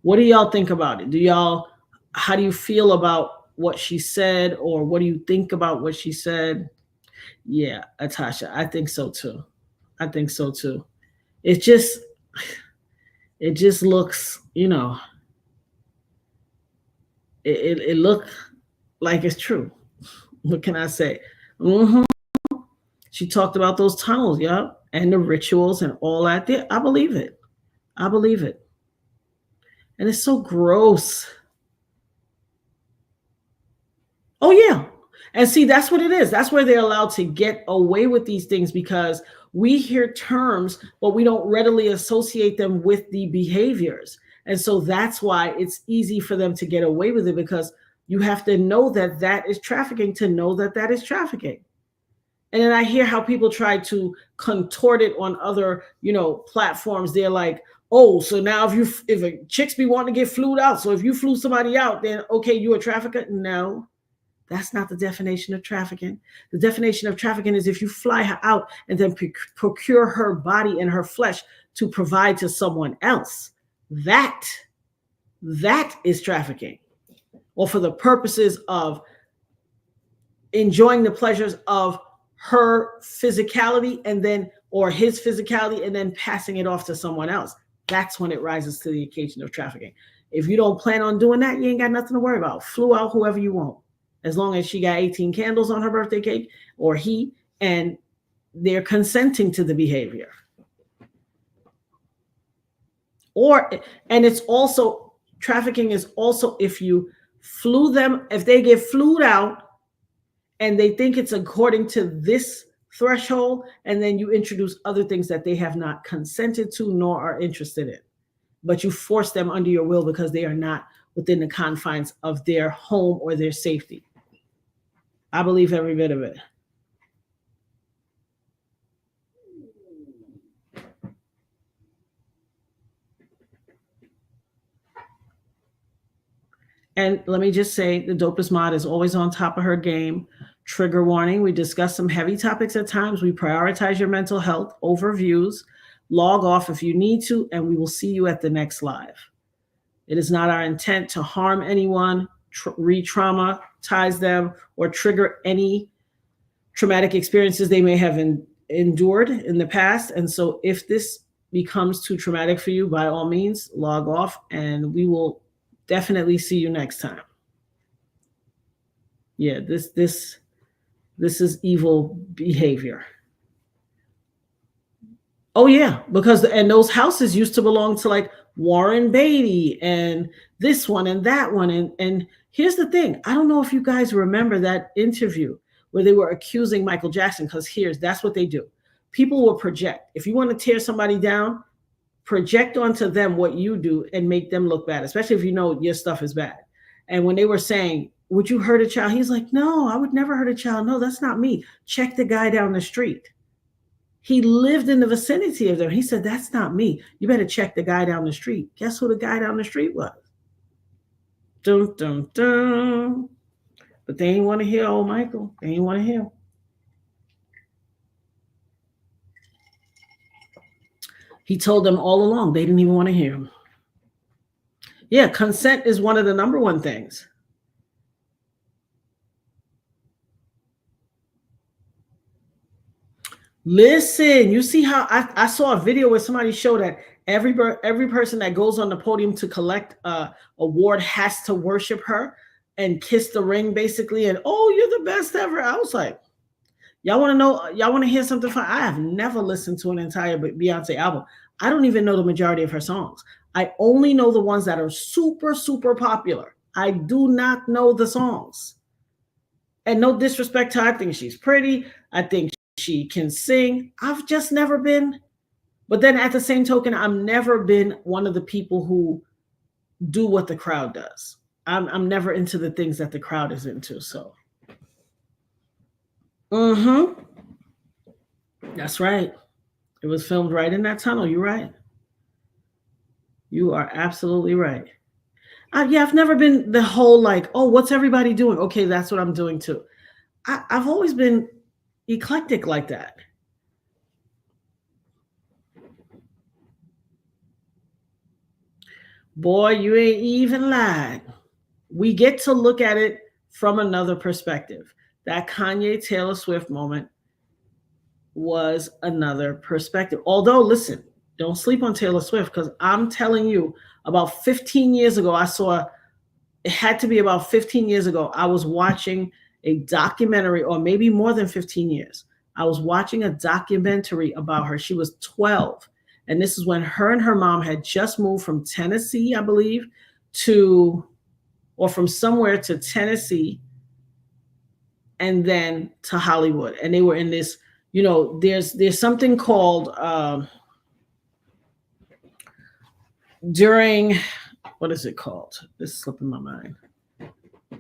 What do y'all think about it? How do you feel about what she said, or what do you think about what she said? Yeah, Atasha, I think so too. I think so too. It just, it just looks, it looked like it's true. What can I say? hmm She talked about those tunnels, yeah, and the rituals and all that. There, I believe it. I believe it. And it's so gross. Oh yeah. And see, that's what it is. That's where they're allowed to get away with these things, because we hear terms, but we don't readily associate them with the behaviors. And so that's why it's easy for them to get away with it, because you have to know that that is trafficking to know that that is trafficking. And then I hear how people try to contort it on other, platforms. They're like, oh, so now if a chicks be wanting to get flued out, so if you flew somebody out, then okay, you a trafficker? No, that's not the definition of trafficking. The definition of trafficking is if you fly her out and then procure her body and her flesh to provide to someone else. That is trafficking. Or for the purposes of enjoying the pleasures of her physicality and then, or his physicality, and then passing it off to someone else. That's when it rises to the occasion of trafficking. If you don't plan on doing that, you ain't got nothing to worry about. Flew out whoever you want, as long as she got 18 candles on her birthday cake, or he, and they're consenting to the behavior. And it's also, trafficking is also if you flew them, if they get flued out and they think it's according to this threshold, and then you introduce other things that they have not consented to nor are interested in, but you force them under your will because they are not within the confines of their home or their safety. I believe every bit of it. And let me just say, the Dopest Mod is always on top of her game. Trigger warning, we discuss some heavy topics at times. We prioritize your mental health overviews. Log off if you need to, and we will see you at the next live. It is not our intent to harm anyone, re-traumatize them, or trigger any traumatic experiences they may have endured in the past. And so if this becomes too traumatic for you, by all means, log off, and we will definitely see you next time. Yeah, this is evil behavior. Oh yeah, because and those houses used to belong to like Warren Beatty and this one and that one. And here's the thing. I don't know if you guys remember that interview where they were accusing Michael Jackson, because that's what they do. People will project. If you want to tear somebody down, project onto them what you do and make them look bad, especially if you know your stuff is bad. And when they were saying, would you hurt a child? He's like, no, I would never hurt a child. No, that's not me. Check the guy down the street. He lived in the vicinity of them. He said, that's not me. You better check the guy down the street. Guess who the guy down the street was? Dun, dun, dun. But they ain't want to hear old Michael. They ain't want to hear. He told them all along. They didn't even want to hear him. Yeah, consent is one of the number one things. Listen, you see how I saw a video where somebody showed that every person that goes on the podium to collect a award has to worship her and kiss the ring, basically. And oh, you're the best ever. I was like, y'all want to know? Y'all want to hear something fun? I have never listened to an entire Beyonce album. I don't even know the majority of her songs. I only know the ones that are super, super popular. I do not know the songs. And no disrespect to her, I think she's pretty. I think she can sing. I've just never been. But then at the same token, I've never been one of the people who do what the crowd does. I'm never into the things that the crowd is into. So. That's right. It was filmed right in that tunnel. You're right. You are absolutely right. Yeah, I've never been the whole like, oh, what's everybody doing? Okay, that's what I'm doing too. I've always been eclectic like that. Boy, you ain't even lied. We get to look at it from another perspective. That Kanye Taylor Swift moment was another perspective. Although, listen, don't sleep on Taylor Swift because I'm telling you, about 15 years ago, I saw it had to be about 15 years ago. I was watching a documentary, or maybe more than 15 years. I was watching a documentary about her. She was 12. And this is when her and her mom had just moved from Tennessee, I believe, to, or from somewhere to Tennessee and then to Hollywood. And they were in this, there's something called during, what is it called? This is slipping my mind.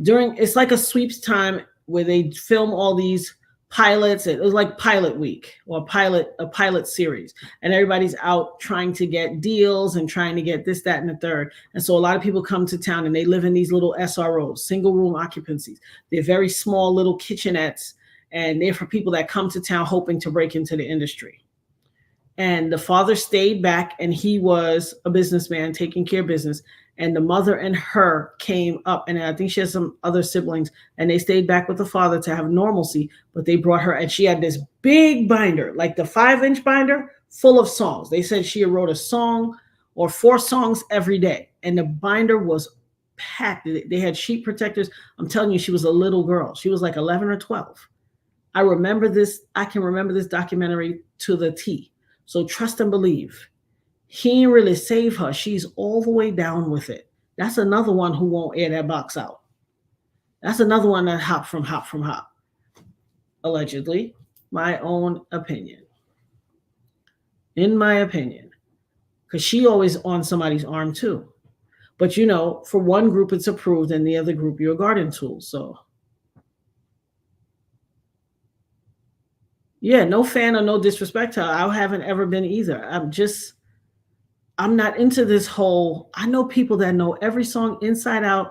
During, it's like a sweeps time where they film all these pilots. It was like pilot week or a pilot series, and everybody's out trying to get deals and trying to get this, that, and the third. And so a lot of people come to town and they live in these little SROs, single room occupancies. They're very small little kitchenettes, and they're for people that come to town hoping to break into the industry. And the father stayed back, and he was a businessman taking care of business. And the mother and her came up, and I think she has some other siblings, and they stayed back with the father to have normalcy. But they brought her, and she had this big binder, like the 5-inch binder, full of songs. They said she wrote a song or 4 songs every day, and the binder was packed. They had sheet protectors. I'm telling you, she was a little girl. She was like 11 or 12. I remember this. I can remember this documentary to the T. So trust and believe. He didn't really save her. She's all the way down with it. That's another one who won't air that box out. That's another one that hop from hop. Allegedly, my own opinion. In my opinion. Because she always on somebody's arm too. But for one group it's approved and the other group you're a garden tool. So yeah, no fan or no disrespect to her. I haven't ever been either. I'm not into this whole. I know people that know every song inside out,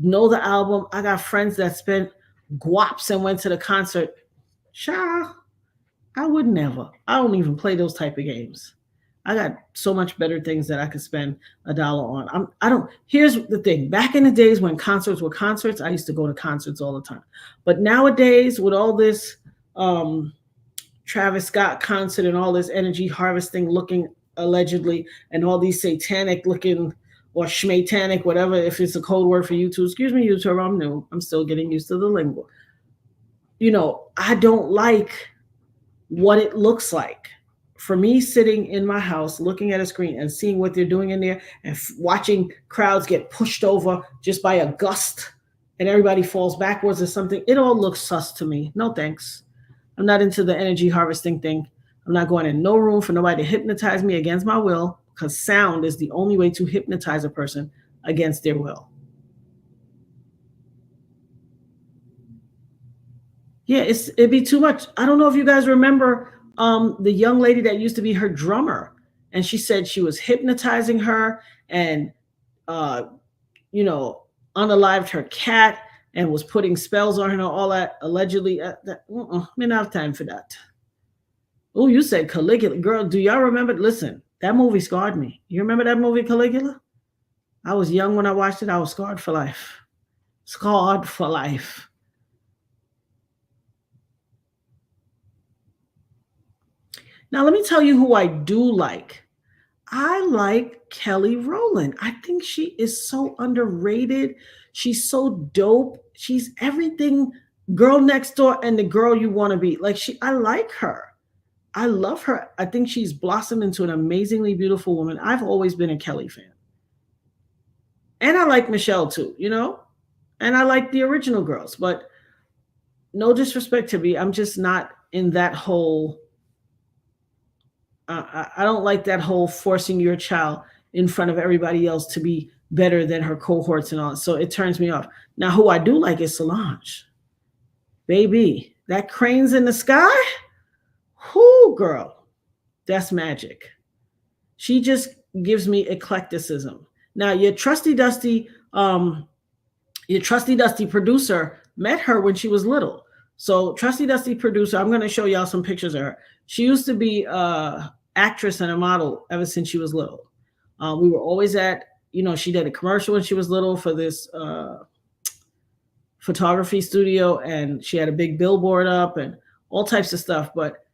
know the album. I got friends that spent guaps and went to the concert. Child, I would never. I don't even play those type of games. I got so much better things that I could spend $1 on. I don't. Here's the thing. Back in the days when concerts were concerts, I used to go to concerts all the time. But nowadays, with all this Travis Scott concert and all this energy harvesting looking allegedly, and all these satanic looking or schmatanic, whatever, if it's a code word for YouTube. Excuse me, YouTube, I'm new. I'm still getting used to the lingo. I don't like what it looks like. For me, sitting in my house, looking at a screen and seeing what they're doing in there and watching crowds get pushed over just by a gust and everybody falls backwards or something, it all looks sus to me. No thanks. I'm not into the energy harvesting thing. I'm not going in no room for nobody to hypnotize me against my will, because sound is the only way to hypnotize a person against their will. Yeah, it'd be too much. I don't know if you guys remember the young lady that used to be her drummer, and she said she was hypnotizing her and uh, you know, unalived her cat and was putting spells on her and all that allegedly. We don't have time for that. Oh, you said Caligula. Girl, do y'all remember? Listen, that movie scarred me. You remember that movie, Caligula? I was young when I watched it. I was scarred for life. Scarred for life. Now, let me tell you who I do like. I like Kelly Rowland. I think she is so underrated. She's so dope. She's everything girl next door and the girl you want to be. I like her. I love her. I think she's blossomed into an amazingly beautiful woman. I've always been a Kelly fan. And I like Michelle too, And I like the original girls, but no disrespect to me. I'm just not in that whole I don't like that whole forcing your child in front of everybody else to be better than her cohorts and all. So it turns me off. Now, who I do like is Solange. Baby, that cranes in the sky. Whoo, girl, that's magic. She just gives me eclecticism. Now, your trusty dusty producer met her when she was little. So trusty dusty producer, I'm going to show y'all some pictures of her. She used to be a actress and a model ever since she was little. We were always at, she did a commercial when she was little for this photography studio, and she had a big billboard up and all types of stuff. But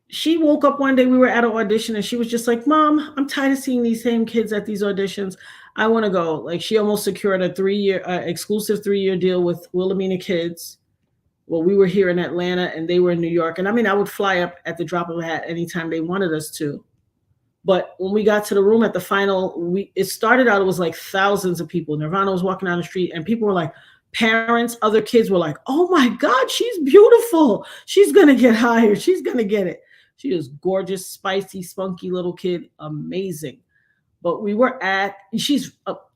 she woke up one day, we were at an audition, and she was just like, Mom, I'm tired of seeing these same kids at these auditions. I want to go. Like, she almost secured a 3-year exclusive 3-year deal with Wilhelmina Kids. Well, we were here in Atlanta and they were in New York. And I mean, I would fly up at the drop of a hat anytime they wanted us to. But when we got to the room at the final, it started out, it was like thousands of people. Nirvana was walking down the street and people were like, parents, other kids were like, oh my God, she's beautiful. She's going to get hired. She's going to get it. She is gorgeous, spicy, spunky little kid. Amazing. But we were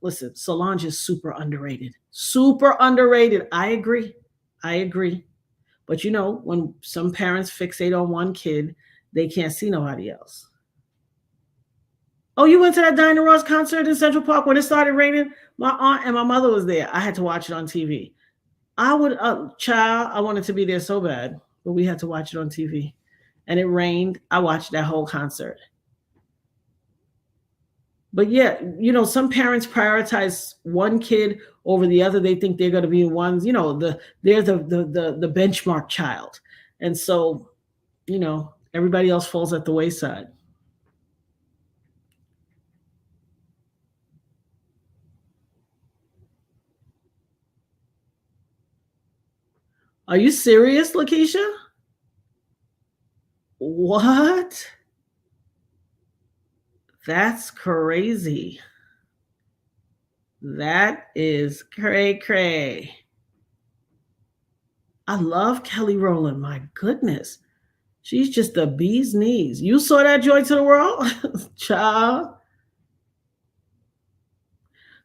listen, Solange is super underrated. Super underrated. I agree. But when some parents fixate on one kid, they can't see nobody else. Oh, you went to that Diana Ross concert in Central Park when it started raining? My aunt and my mother was there. I had to watch it on TV. I wanted to be there so bad, but we had to watch it on TV. And it rained. I watched that whole concert. But yeah, some parents prioritize one kid over the other. They think they're going to be ones, they're the benchmark child. And so, everybody else falls at the wayside. Are you serious, Lakeisha? What? That's crazy. That is cray. I love Kelly Rowland. My goodness. She's just the bee's knees. You saw that Joy to the World? Child.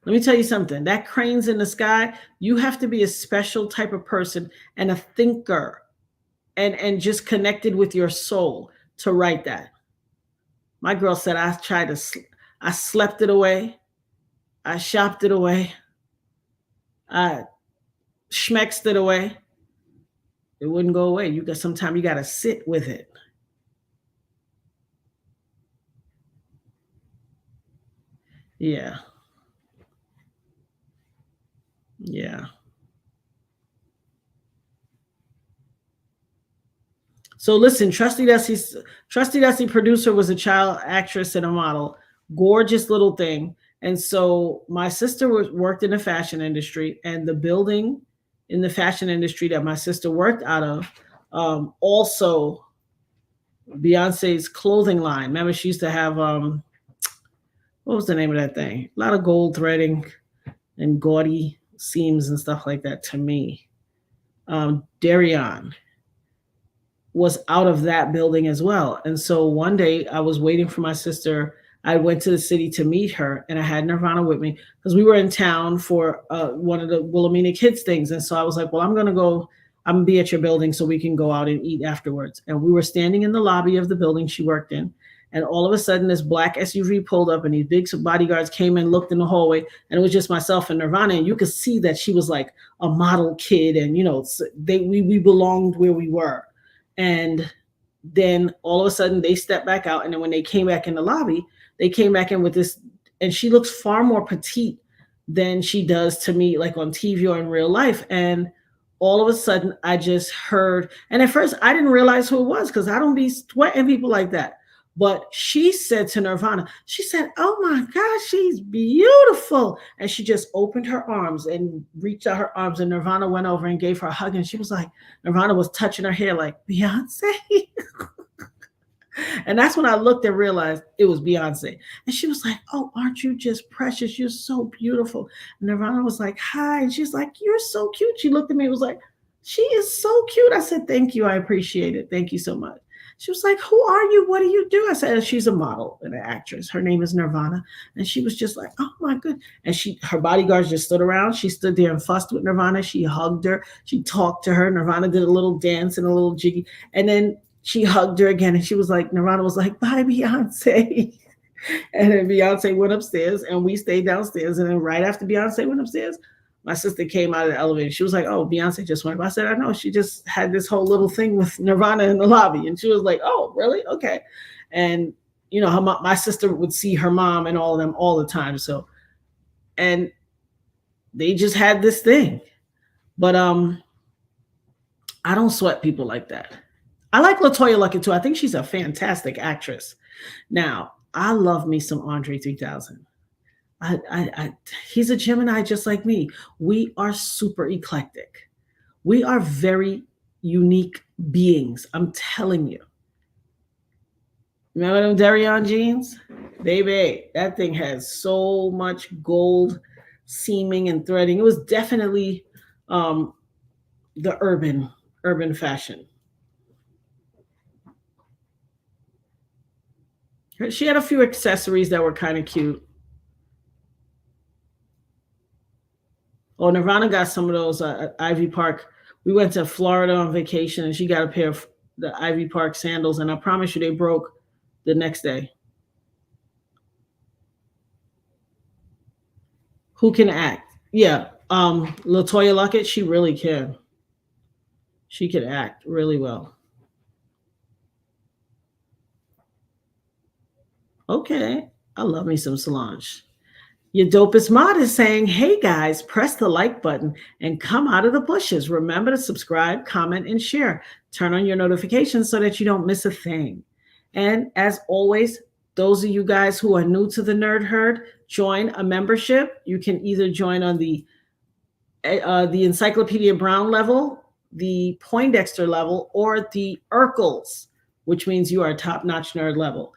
Let me tell you something. That Cranes in the Sky, you have to be a special type of person and a thinker and just connected with your soul to write that. My girl said, I slept it away. I shopped it away. I schmexed it away. It wouldn't go away. Sometimes you got to sit with it. Yeah. So listen, Trusty Dusty producer was a child actress and a model. Gorgeous little thing. And so my sister worked in the fashion industry, and the building in the fashion industry that my sister worked out of, also Beyonce's clothing line. Remember, she used to have, what was the name of that thing? A lot of gold threading and gaudy seams and stuff like that to me. Darion was out of that building as well. And so one day I was waiting for my sister. I went to the city to meet her, and I had Nirvana with me because we were in town for one of the Wilhelmina Kids things. And so I was like, well, I'm going to be at your building so we can go out and eat afterwards. And we were standing in the lobby of the building she worked in. And all of a sudden, this black SUV pulled up, and these big bodyguards came and looked in the hallway, and it was just myself and Nirvana. And you could see that she was like a model kid, and we belonged where we were. And then all of a sudden, they stepped back out, and then when they came back in the lobby, they came back in with this, and she looks far more petite than she does to me, like on TV or in real life. And all of a sudden, I just heard, and at first, I didn't realize who it was because I don't be sweating people like that. But she said to Nirvana, she said, oh my gosh, she's beautiful. And she just opened her arms and reached out her arms, and Nirvana went over and gave her a hug. And she was like, Nirvana was touching her hair like, Beyonce? And that's when I looked and realized it was Beyonce. And she was like, oh, aren't you just precious? You're so beautiful. And Nirvana was like, hi. And she's like, you're so cute. She looked at me and was like, she is so cute. I said, thank you. I appreciate it. Thank you so much. She was like, who are you? What do you do? I said, she's a model and an actress. Her name is Nirvana. And she was just like, oh my goodness. And her bodyguards just stood around. She stood there and fussed with Nirvana. She hugged her. She talked to her. Nirvana did a little dance and a little jiggy. And then she hugged her again, and she was like, Nirvana was like, bye, Beyonce. And then Beyonce went upstairs, and we stayed downstairs. And then right after Beyonce went upstairs, my sister came out of the elevator. She was like, oh, Beyonce just went up. I said, I know. She just had this whole little thing with Nirvana in the lobby. And she was like, oh, really? Okay. And, you know, my sister would see her mom and all of them all the time. So, and they just had this thing. But I don't sweat people like that. I like LaToya Luckett too. I think she's a fantastic actress. Now, I love me some Andre 3000. He's a Gemini just like me. We are super eclectic. We are very unique beings. I'm telling you. Remember them Darion jeans? Baby, that thing has so much gold seaming and threading. It was definitely the urban fashion. She had a few accessories that were kind of cute. Oh, Nirvana got some of those Ivy Park. We went to Florida on vacation, and she got a pair of the Ivy Park sandals, and I promise you, they broke the next day. Who can act? Yeah, LaToya Luckett, she really can. She can act really well. Okay, I love me some Solange. Your dopest mod is saying, hey guys, press the like button and come out of the bushes. Remember to subscribe, comment, and share. Turn on your notifications so that you don't miss a thing. And as always, those of you guys who are new to the Nerd Herd, join a membership. You can either join on the Encyclopedia Brown level, the Poindexter level, or the Urkels, which means you are a top-notch nerd level.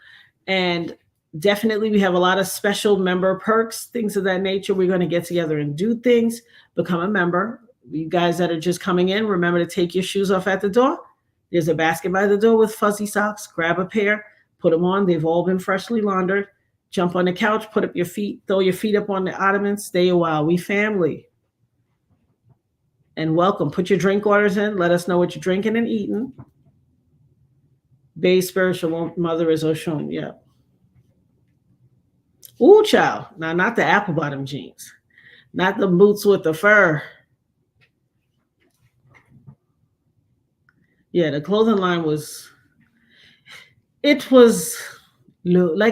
And definitely we have a lot of special member perks, things of that nature. We're going to get together and do things, become a member. You guys that are just coming in, remember to take your shoes off at the door. There's a basket by the door with fuzzy socks. Grab a pair, put them on. They've all been freshly laundered. Jump on the couch, put up your feet, throw your feet up on the ottoman, stay a while. We family. And welcome. Put your drink orders in. Let us know what you're drinking and eating. Bay spiritual mother is Oshun. Yeah. Ooh, child. Now, not the apple bottom jeans. Not the boots with the fur. Yeah, the clothing line was, like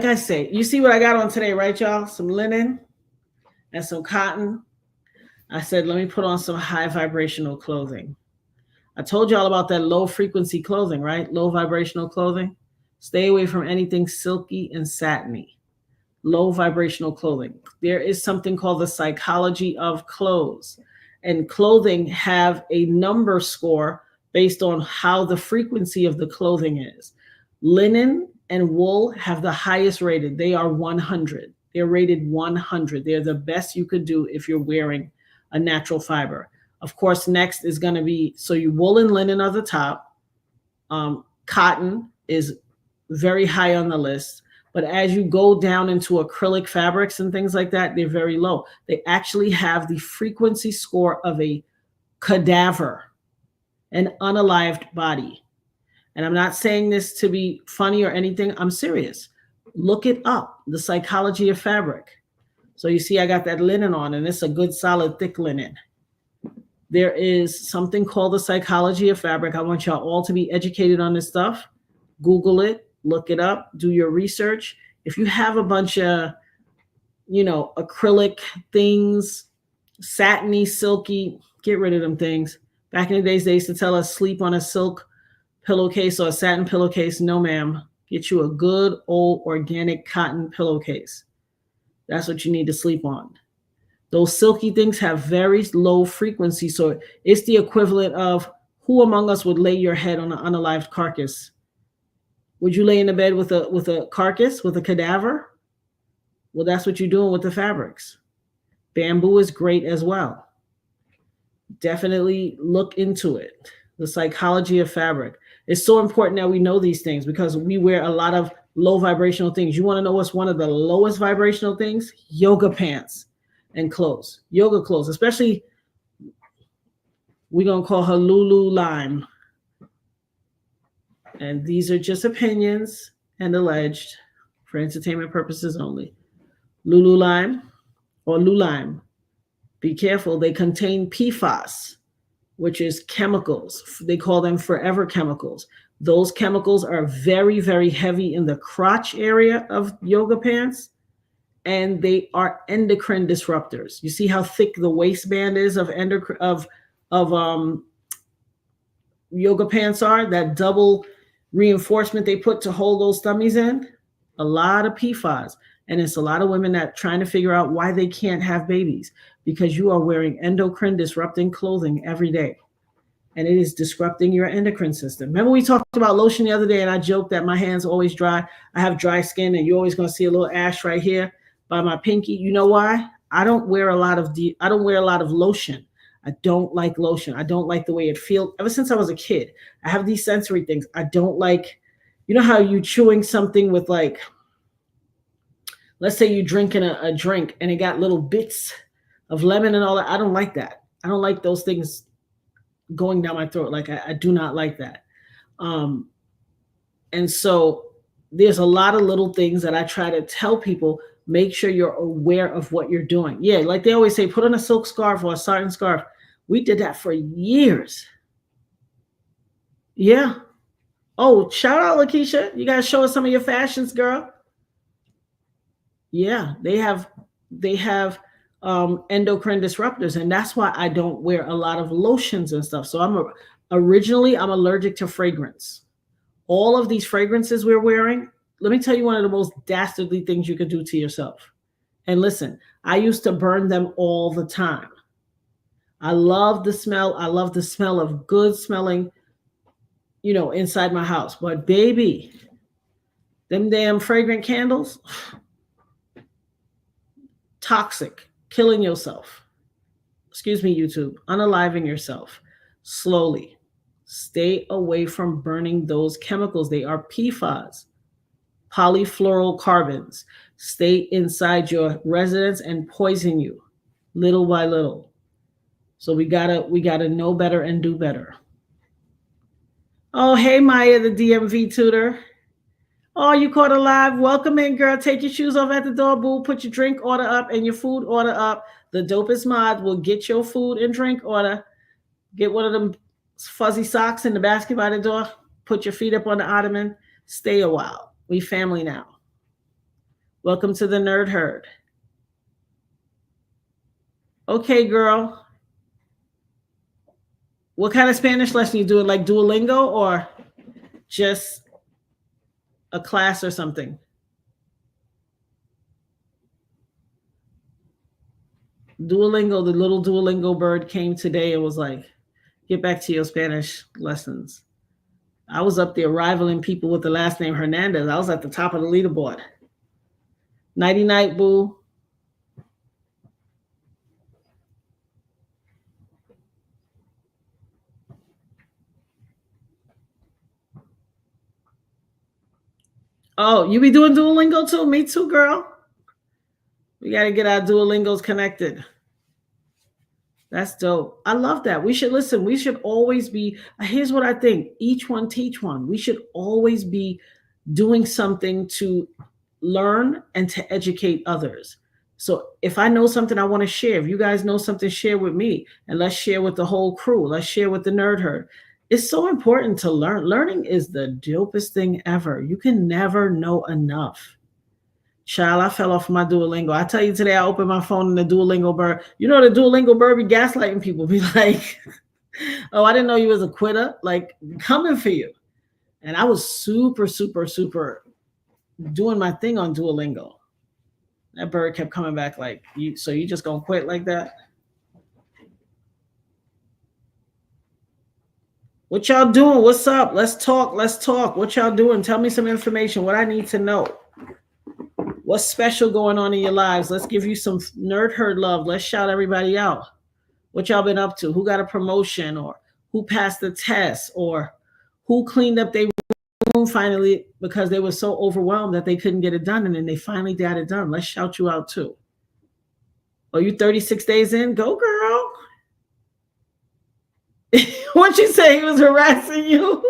I say, you see what I got on today, right, y'all? Some linen and some cotton. I said, let me put on some high vibrational clothing. I told y'all about that low frequency clothing, right? Low vibrational clothing. Stay away from anything silky and satiny. Low vibrational clothing. There is something called the psychology of clothes. And clothing have a number score based on how the frequency of the clothing is. Linen and wool have the highest rated. They are 100. They're rated 100. They're the best you could do if you're wearing a natural fiber. Of course, next is going to be, so you wool and linen are the top. Cotton is very high on the list. But as you go down into acrylic fabrics and things like that, they're very low. They actually have the frequency score of a cadaver, an unalived body. And I'm not saying this to be funny or anything. I'm serious. Look it up, the psychology of fabric. So you see I got that linen on, and it's a good solid thick linen. There is something called the psychology of fabric. I want y'all all to be educated on this stuff. Google it, look it up, do your research. If you have a bunch of, acrylic things, satiny, silky, get rid of them things. Back in the days, they used to tell us sleep on a silk pillowcase or a satin pillowcase. No, ma'am. Get you a good old organic cotton pillowcase. That's what you need to sleep on. Those silky things have very low frequency. So it's the equivalent of, who among us would lay your head on an unalived carcass? Would you lay in the bed with a carcass, with a cadaver? Well, that's what you're doing with the fabrics. Bamboo is great as well. Definitely look into it. The psychology of fabric. It's so important that we know these things because we wear a lot of low vibrational things. You want to know what's one of the lowest vibrational things? Yoga pants and clothes. Yoga clothes, especially, we're going to call her Lulu Lime. and these are just opinions and alleged for entertainment purposes only. Lululime or Lulime, be careful, they contain PFAS, which is chemicals. They call them forever chemicals. Those chemicals are very, very heavy in the crotch area of yoga pants, and they are endocrine disruptors. You see how thick the waistband is of yoga pants are? That double reinforcement they put to hold those tummies in? A lot of PFAS. And it's a lot of women that trying to figure out why they can't have babies, because you are wearing endocrine disrupting clothing every day. And it is disrupting your endocrine system. Remember we talked about lotion the other day, and I joked that my hands always dry. I have dry skin, and you're always going to see a little ash right here by my pinky. You know why? I don't wear a lot of lotion. I don't like lotion. I don't like the way it feels. Ever since I was a kid, I have these sensory things. I don't like, you know how you chewing something with, like, let's say you're drinking a drink and it got little bits of lemon and all that. I don't like that. I don't like those things going down my throat. Like, I do not like that. And so there's a lot of little things that I try to tell people. Make sure you're aware of what you're doing. Yeah, like they always say, put on a silk scarf or a satin scarf. We did that for years. Yeah. Oh, shout out, Lakeisha. You got to show us some of your fashions, girl. Yeah, they have endocrine disruptors, and that's why I don't wear a lot of lotions and stuff. So I'm allergic to fragrance. All of these fragrances we're wearing, let me tell you one of the most dastardly things you could do to yourself. And listen, I used to burn them all the time. I love the smell. I love the smell of good smelling, inside my house. But baby, them damn fragrant candles, toxic, killing yourself. Excuse me, YouTube, unaliving yourself slowly. Stay away from burning those chemicals. They are PFAS, polyfluorocarbons. Stay inside your residence and poison you little by little. So we gotta know better and do better. Oh, hey Maya, the DMV tutor. Oh, you caught alive. Welcome in, girl. Take your shoes off at the door, boo. Put your drink order up and your food order up. The Dopest Mod will get your food and drink order. Get one of them fuzzy socks in the basket by the door. Put your feet up on the ottoman. Stay a while. We family now. Welcome to the Nerd Herd. Okay, girl. What kind of Spanish lesson you doing? Like Duolingo or just a class or something? Duolingo, the little Duolingo bird came today and was like, get back to your Spanish lessons. I was up there rivaling people with the last name Hernandez. I was at the top of the leaderboard. Nighty night, boo. Oh, you be doing Duolingo too? Me too, girl. We got to get our Duolingos connected. That's dope. I love that. We should listen. We should always be, here's what I think. Each one teach one. We should always be doing something to learn and to educate others. So if I know something I want to share, if you guys know something, share with me, and let's share with the whole crew. Let's share with the Nerd Herd. It's so important to learn. Learning is the dopest thing ever. You can never know enough. Child, I fell off my Duolingo. I tell you today, I opened my phone and the Duolingo bird. You know, the Duolingo bird be gaslighting people. Be like, oh, I didn't know you was a quitter. Like, coming for you. And I was super, super, super doing my thing on Duolingo. That bird kept coming back like, so you just gonna quit like that? What y'all doing? What's up? Let's talk. Let's talk. What y'all doing? Tell me some information. What I need to know. What's special going on in your lives? Let's give you some Nerd Herd love. Let's shout everybody out. What y'all been up to? Who got a promotion, or who passed the test, or who cleaned up their room finally because they were so overwhelmed that they couldn't get it done, and then they finally got it done. Let's shout you out too. Oh, you 36 days in? Go, girl. What'd you say? He was harassing you?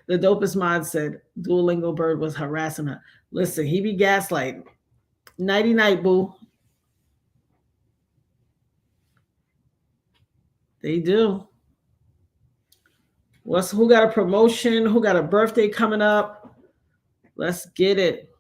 The dopest mod said Duolingo Bird was harassing her. Listen, he be gaslighting. Nighty night, boo. They do. Who got a promotion? Who got a birthday coming up? Let's get it.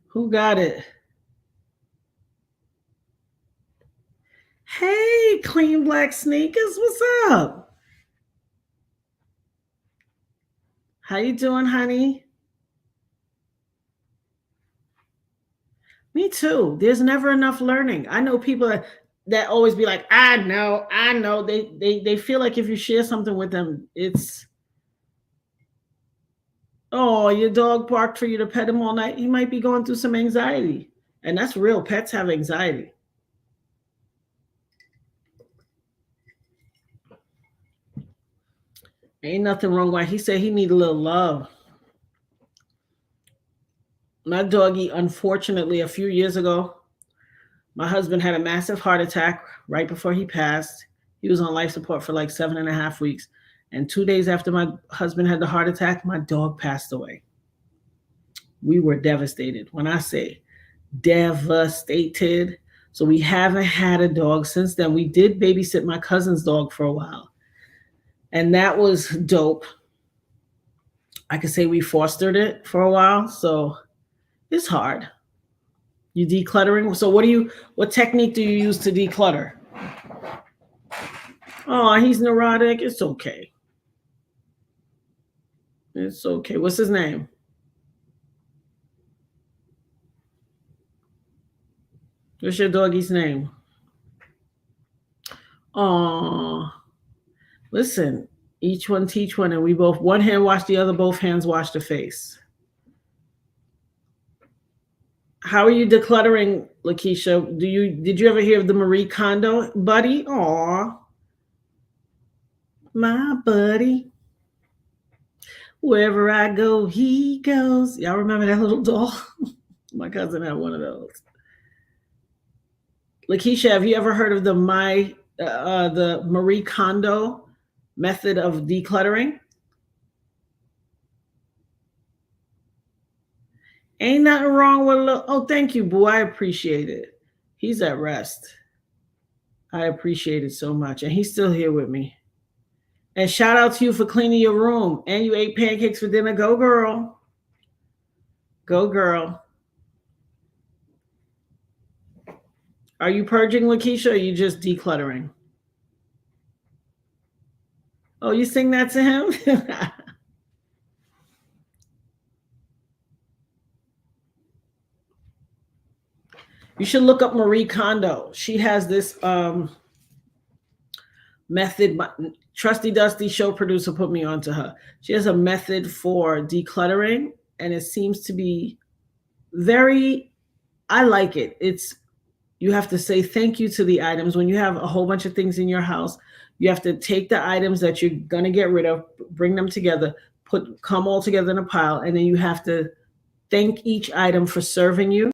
Who got it? Hey, Clean Black Sneakers, what's up? How you doing, honey? Me too. There's never enough learning. I know people that always be like, I know. They feel like if you share something with them, it's, oh, your dog barked for you to pet him all night. He might be going through some anxiety. And that's real. Pets have anxiety. Ain't nothing wrong with it. He said he need a little love. My doggy, unfortunately, a few years ago, my husband had a massive heart attack right before he passed. He was on life support for like 7.5 weeks. And 2 days after my husband had the heart attack, my dog passed away. We were devastated. When I say devastated, so we haven't had a dog since then. We did babysit my cousin's dog for a while, and that was dope. I could say we fostered it for a while, so it's hard. You decluttering? So what technique do you use to declutter? Oh, he's neurotic. It's okay. It's okay. What's his name? What's your doggy's name? Oh, listen, each one teach one, and we both, one hand wash the other, both hands wash the face. How are you decluttering, Lakeisha? Did you ever hear of the Marie Kondo buddy? Aw, my buddy. Wherever I go, he goes. Y'all remember that little doll? My cousin had one of those. Lakeisha, have you ever heard of the Marie Kondo method of decluttering? Ain't nothing wrong with a little. Oh, thank you, boo. I appreciate it. He's at rest. I appreciate it so much. And he's still here with me. And shout out to you for cleaning your room. And you ate pancakes for dinner. Go, girl. Go, girl. Are you purging, Lakeisha, or are you just decluttering? Oh, you sing that to him? You should look up Marie Kondo. She has this method. Trusty Dusty show producer put me onto her. She has a method for decluttering, and it seems to be very, I like it. You have to say thank you to the items. When you have a whole bunch of things in your house, you have to take the items that you're going to get rid of, bring them together, come all together in a pile, and then you have to thank each item for serving you.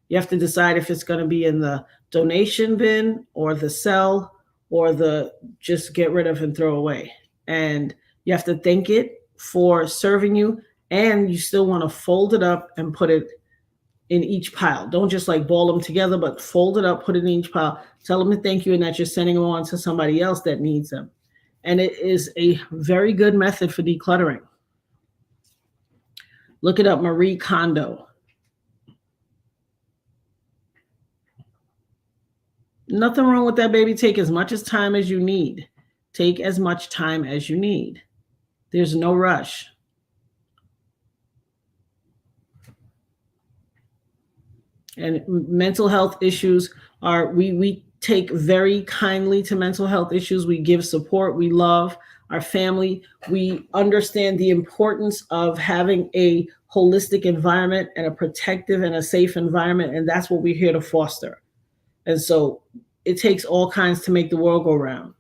You have to decide if it's going to be in the donation bin or the sell or the just get rid of and throw away. And you have to thank it for serving you, and you still want to fold it up and put it in each pile. Don't just like ball them together, but fold it up, put it in each pile. Tell them to thank you and that you're sending them on to somebody else that needs them. And it is a very good method for decluttering. Look it up, Marie Kondo. Nothing wrong with that, baby. Take as much time as you need. Take as much time as you need. There's no rush. And mental health issues we take very kindly to mental health issues. We give support. We love our family. We understand the importance of having a holistic environment and a protective and a safe environment. And that's what we're here to foster. And so it takes all kinds to make the world go round.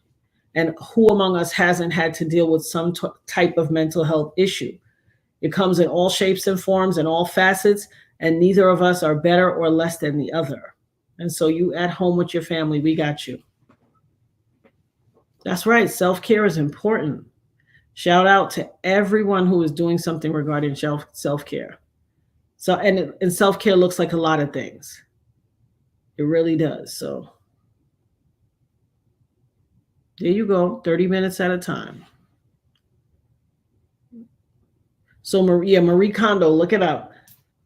And who among us hasn't had to deal with some type of mental health issue? It comes in all shapes and forms and all facets, and neither of us are better or less than the other. And so you at home with your family, we got you. That's right. Self-care is important. Shout out to everyone who is doing something regarding self-care. So, and self-care looks like a lot of things. It really does. So there you go, 30 minutes at a time. So Marie Kondo, look it up.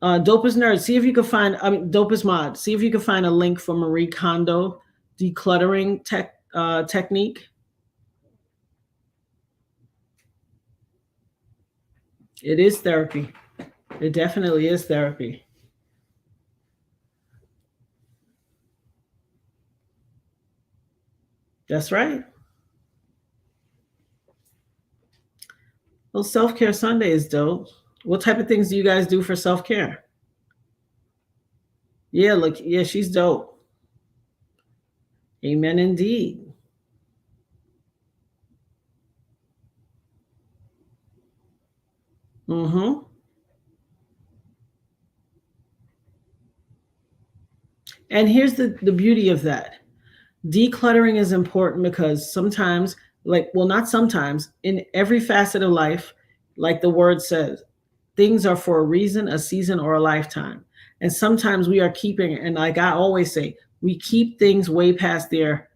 Dopest Nerd, see if you can find, Dopest Mod, see if you can find a link for Marie Kondo decluttering technique. It is therapy. It definitely is therapy. That's right. Well, self-care Sunday is dope. What type of things do you guys do for self-care? Yeah, look, yeah, she's dope. Amen indeed. Mm-hmm. And here's the beauty of that. Decluttering is important because sometimes, like, well, not sometimes, in every facet of life, like the word says, things are for a reason, a season, or a lifetime. And sometimes we are keeping, and like I always say, we keep things way past their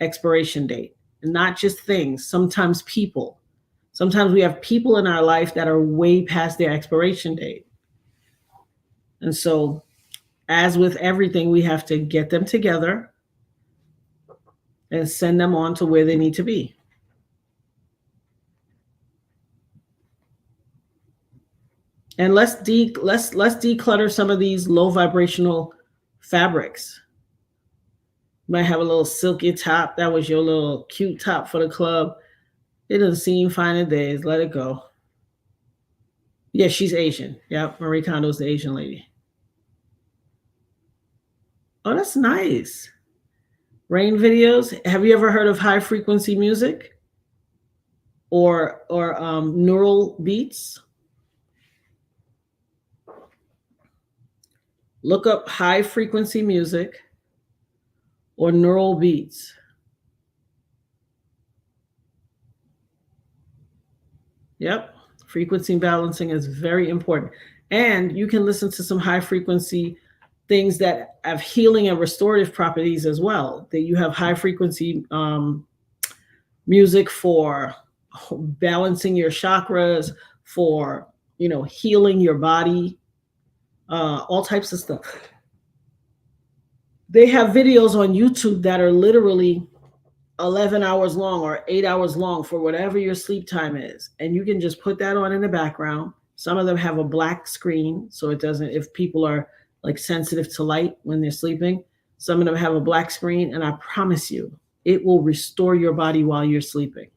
expiration date. And not just things, sometimes people. Sometimes we have people in our life that are way past their expiration date. And so, as with everything, we have to get them together and send them on to where they need to be. And let's declutter some of these low vibrational fabrics. You might have a little silky top. That was your little cute top for the club. It doesn't seem finer days. Let it go. Yeah, she's Asian. Yep, Marie Kondo's the Asian lady. Oh, that's nice. Rain videos. Have you ever heard of high frequency music or neural beats? Look up high frequency music or neural beats. Yep. Frequency balancing is very important. And you can listen to some high frequency things that have healing and restorative properties as well. That you have high frequency music for balancing your chakras, for healing your body, all types of stuff. They have videos on YouTube that are literally 11 hours long or 8 hours long for whatever your sleep time is. And you can just put that on in the background. Some of them have a black screen, so it doesn't, if people are like sensitive to light when they're sleeping, some of them have a black screen, and I promise you, it will restore your body while you're sleeping.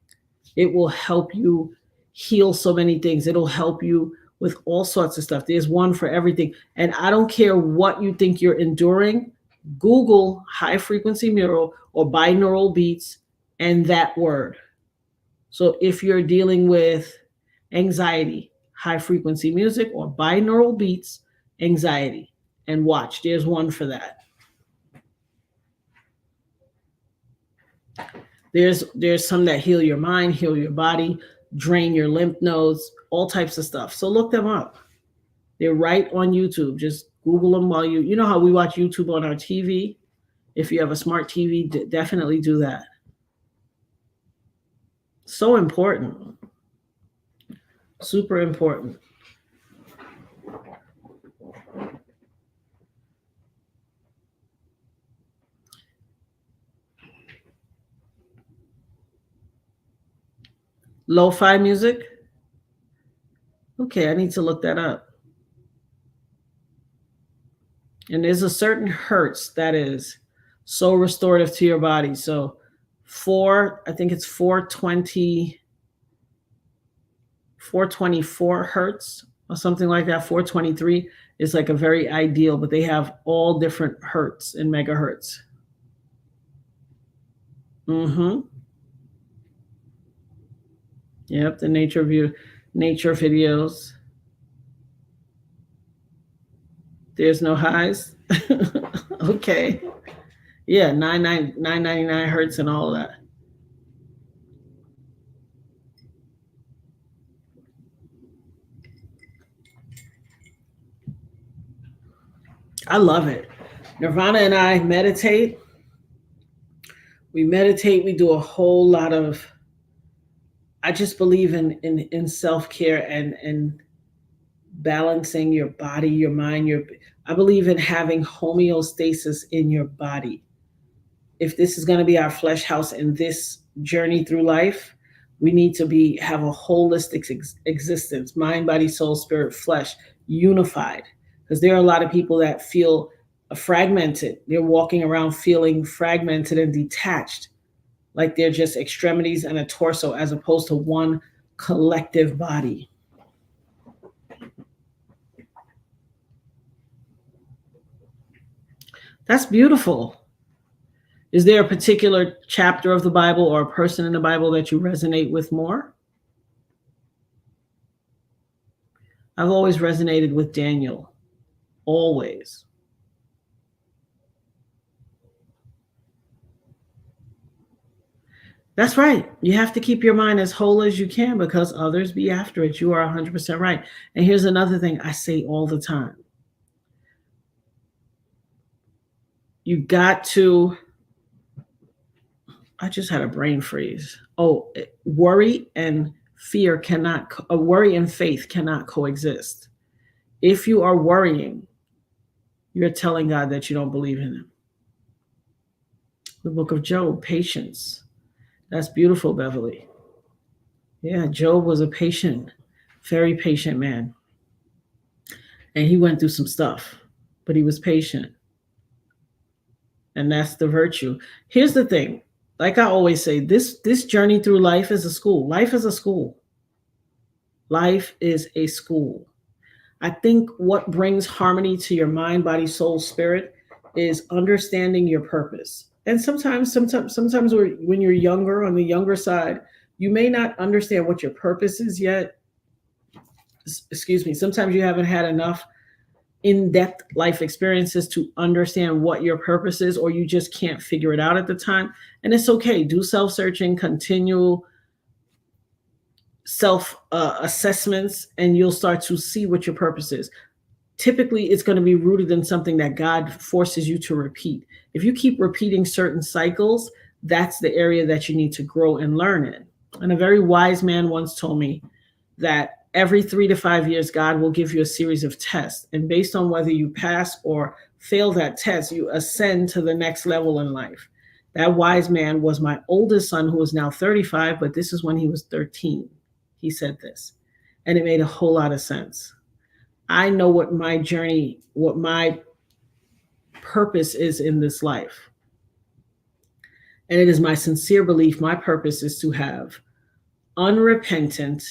It will help you heal so many things. It'll help you with all sorts of stuff. There's one for everything. And I don't care what you think you're enduring, Google high frequency mural or binaural beats and that word. So if you're dealing with anxiety, high frequency music or binaural beats, anxiety, and watch. There's one for that. There's some that heal your mind, heal your body, drain your lymph nodes, all types of stuff. So look them up. They're right on YouTube. Just Google them while you know how we watch YouTube on our TV. If you have a smart TV, definitely do that. So important. Super important. Lo-fi music? Okay, I need to look that up. And there's a certain hertz that is so restorative to your body. So I think it's 424 hertz or something like that. 423 is like a very ideal, but they have all different hertz and megahertz. Mm-hmm. Yep, the nature videos. There's no highs. Okay. Yeah, 999 hertz and all of that. I love it. Nirvana and I meditate. We meditate. We do a whole lot of. I just believe in self care and balancing your body, your mind, your. I believe in having homeostasis in your body. If this is going to be our flesh house in this journey through life, we need to be have a holistic existence, mind, body, soul, spirit, flesh, unified. Because there are a lot of people that feel fragmented. They're walking around feeling fragmented and detached, like they're just extremities and a torso, as opposed to one collective body. That's beautiful. Is there a particular chapter of the Bible or a person in the Bible that you resonate with more? I've always resonated with Daniel. Always. That's right. You have to keep your mind as whole as you can because others be after it. You are 100% right. And here's another thing I say all the time. You got to, I just had a brain freeze. Oh, worry and fear cannot, worry and faith cannot coexist. If you are worrying, you're telling God that you don't believe in him. The book of Job, patience. That's beautiful, Beverly. Yeah, Job was a patient, very patient man. And he went through some stuff, but he was patient. And that's the virtue. Here's the thing. Like I always say, this journey through life is a school. Life is a school. Life is a school. I think what brings harmony to your mind, body, soul, spirit is understanding your purpose. And sometimes when you're younger, on the younger side, you may not understand what your purpose is yet. Excuse me. Sometimes you haven't had enough in-depth life experiences to understand what your purpose is, or you just can't figure it out at the time. And it's okay. Do self-searching, continual self assessments, and you'll start to see what your purpose is. Typically, it's going to be rooted in something that God forces you to repeat. If you keep repeating certain cycles, that's the area that you need to grow and learn in. And a very wise man once told me that every 3 to 5 years, God will give you a series of tests. And based on whether you pass or fail that test, you ascend to the next level in life. That wise man was my oldest son, who is now 35, but this is when he was 13. He said this, and it made a whole lot of sense. I know what my journey, what my purpose is in this life. And it is my sincere belief, my purpose is to have unrepentant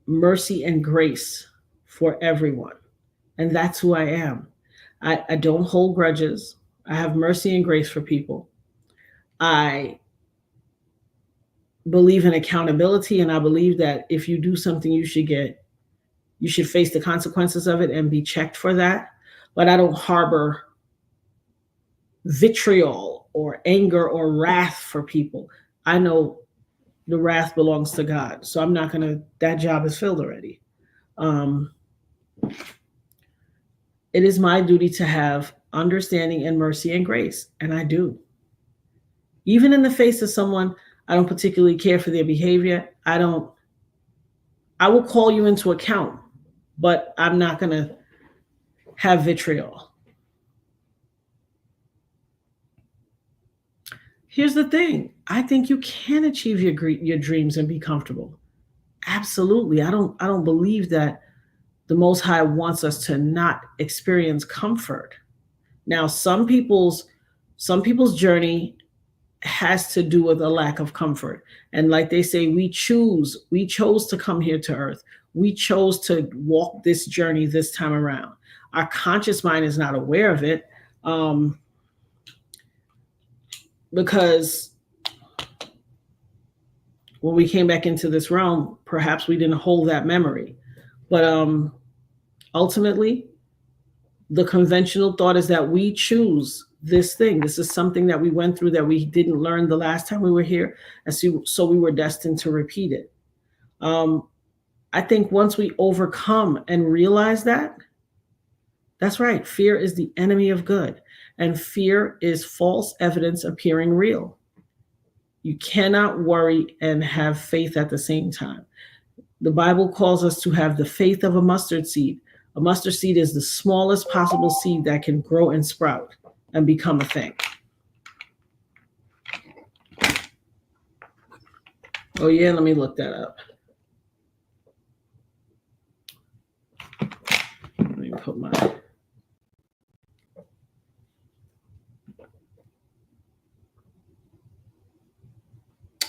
mercy and grace for everyone. And that's who I am. I don't hold grudges. I have mercy and grace for people. I believe in accountability, and I believe that if you do something, you should face the consequences of it and be checked for that. But I don't harbor vitriol or anger or wrath for people. I know the wrath belongs to God. So I'm not going to, that job is filled already. It is my duty to have understanding and mercy and grace. And I do. Even in the face of someone I don't particularly care for their behavior, I will call you into account, but I'm not going to have vitriol. Here's the thing. I think you can achieve your dreams and be comfortable. Absolutely. I don't believe that the Most High wants us to not experience comfort. Now, some people's journey has to do with a lack of comfort. And like they say, we chose to come here to earth. We chose to walk this journey this time around. Our conscious mind is not aware of it. Because when we came back into this realm, perhaps we didn't hold that memory. But a Ultimately, the conventional thought is that we choose this thing. This is something that we went through that we didn't learn the last time we were here. And so we were destined to repeat it. I think once we overcome and realize that, that's right, fear is the enemy of good. And fear is false evidence appearing real. You cannot worry and have faith at the same time. The Bible calls us to have the faith of a mustard seed. A mustard seed is the smallest possible seed that can grow and sprout and become a thing. Oh yeah, let me look that up. Let me put my...